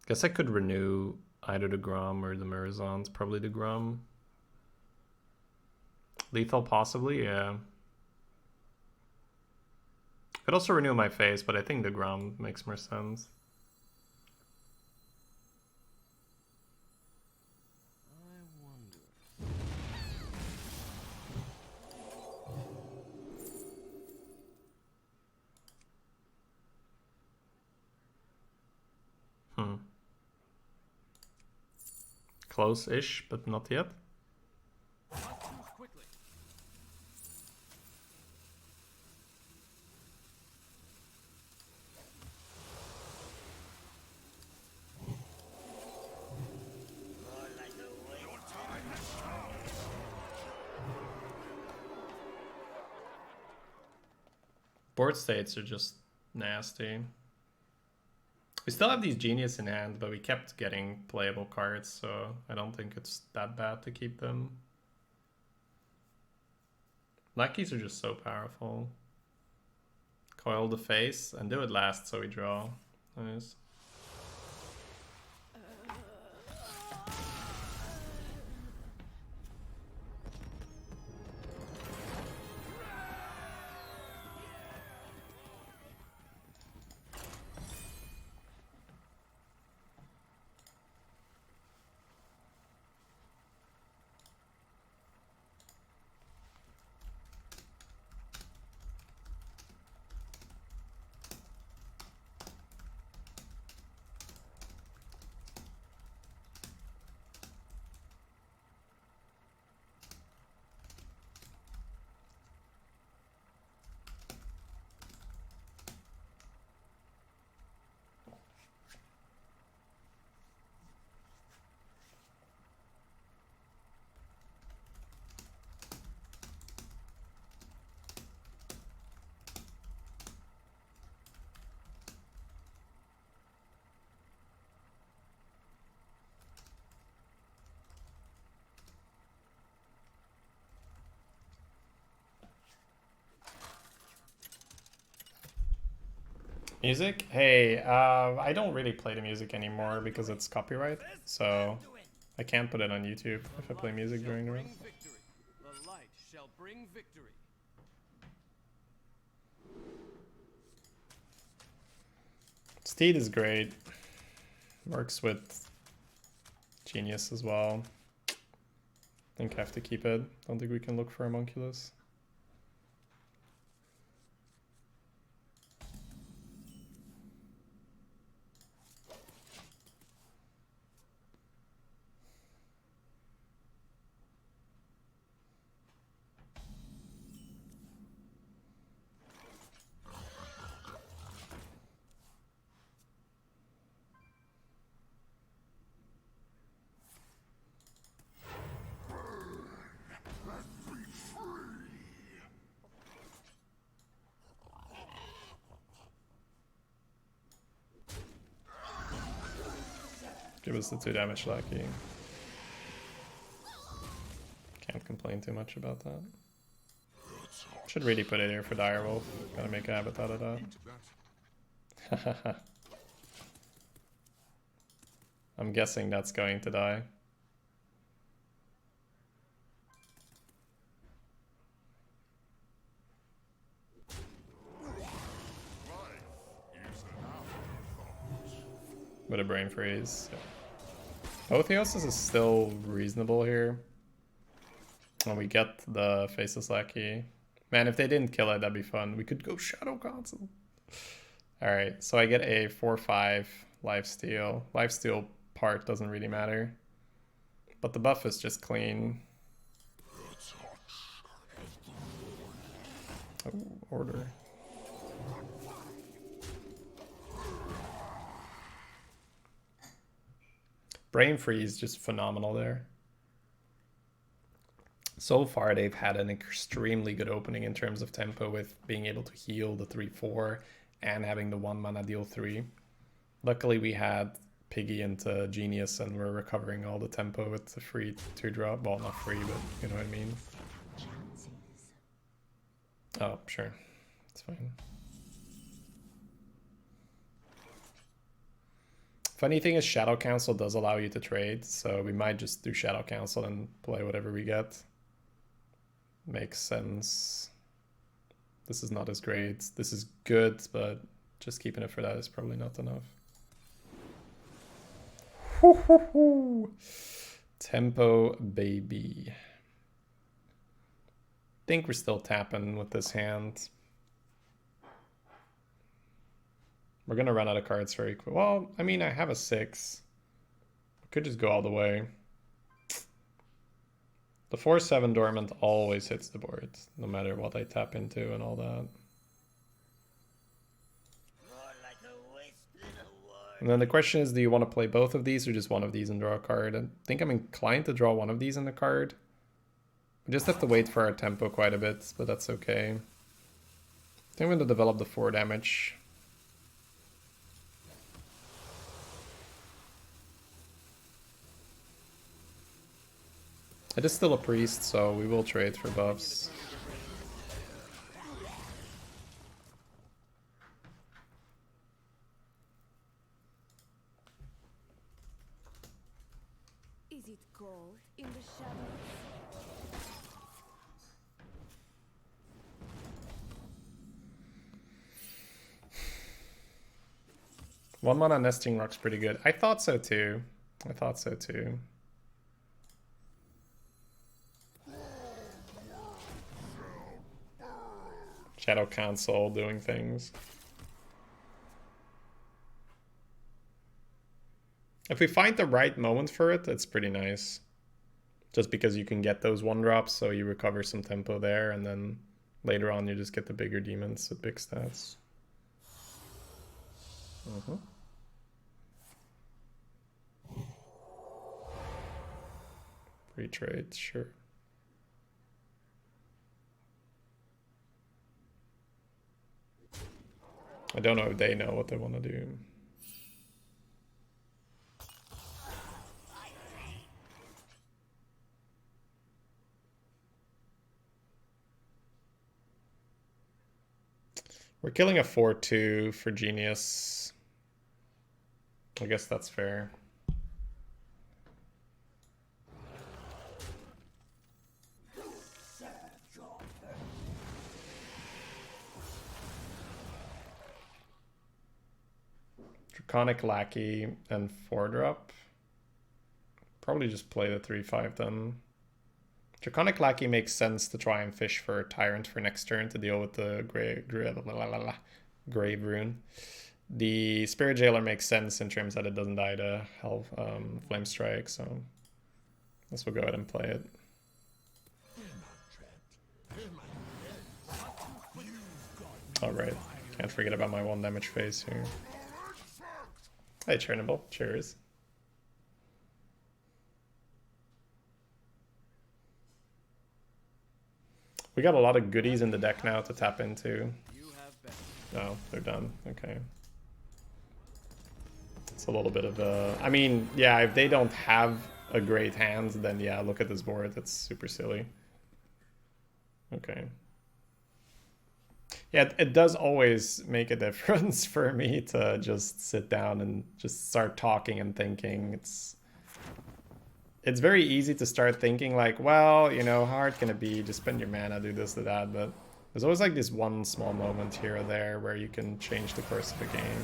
Guess I could renew either the Grom or the Murazons. Probably the Grom. Lethal possibly, yeah. Could also renew my face, but I think the Grom makes more sense. Close-ish, but not yet. More board states are just nasty. We still have these genius in hand, but we kept getting playable cards, so I don't think it's that bad to keep them. Lackeys are just so powerful. Coil the face and do it last so we draw. Nice. Music? Hey, I don't really play the music anymore because it's copyright, so I can't put it on YouTube if I play music during the run. The light shall bring victory. Steed is great. Works with Genius as well. I think I have to keep it. Don't think we can look for Homunculus. Give us the 2 damage lucky. Can't complain too much about that. Should really put it here for Direwolf. Gotta make a habit out of that. I'm guessing that's going to die. With a brain freeze. Yeah. Apotheosis is still reasonable here. And we get the Faceless Lackey. Man, if they didn't kill it, that'd be fun. We could go Shadow Console. Alright, so I get a 4/5 lifesteal. Lifesteal part doesn't really matter. But the buff is just clean. Oh, order. Brain Freeze, just phenomenal there. So far, they've had an extremely good opening in terms of tempo with being able to heal the 3/4 and having the 1 mana deal 3. Luckily, we had Piggy into Genius and we're recovering all the tempo with the free 2-drop. Well, not free, but you know what I mean. Oh, sure. It's fine. Funny thing is Shadow Council does allow you to trade, so we might just do Shadow Council and play whatever we get. Makes sense. This is not as great. This is good, but just keeping it for that is probably not enough. Tempo baby. Think we're still tapping with this hand. We're gonna run out of cards very quick. Well, I mean, I have a 6. We could just go all the way. The 4/7 Dormant always hits the board, no matter what I tap into and all that. And then the question is, do you want to play both of these or just one of these and draw a card? I think I'm inclined to draw one of these in the card. We just have to wait for our tempo quite a bit, but that's okay. I'm going to develop the 4 damage. It is still a priest, so we will trade for buffs. Is it cold in the shadows? 1 mana nesting rock's pretty good. I thought so too. I thought so too. Shadow Council doing things. If we find the right moment for it, it's pretty nice. Just because you can get those 1-drops, so you recover some tempo there, and then later on you just get the bigger demons with big stats. Free trade, sure. I don't know if they know what they want to do. We're killing a 4-2 for Genius. I guess that's fair. Draconic Lackey and 4-drop. Probably just play the 3-5 then. Draconic Lackey makes sense to try and fish for Tyrant for next turn to deal with the Grave Rune. The Spirit Jailer makes sense in terms that it doesn't die to Flame Strike, so I guess we'll go ahead and play it. Alright, can't forget about my 1 damage phase here. Hey Chernobyl, cheers. We got a lot of goodies in the deck now to tap into. Oh, they're done. Okay. It's a little bit of a... I mean, yeah, if they don't have a great hand, then yeah, look at this board. That's super silly. Okay. Yeah, it does always make a difference for me to just sit down and just start talking and thinking. It's very easy to start thinking like, well, you know, how hard can it be? Just spend your mana, do this, do that. But there's always like this one small moment here or there where you can change the course of the game.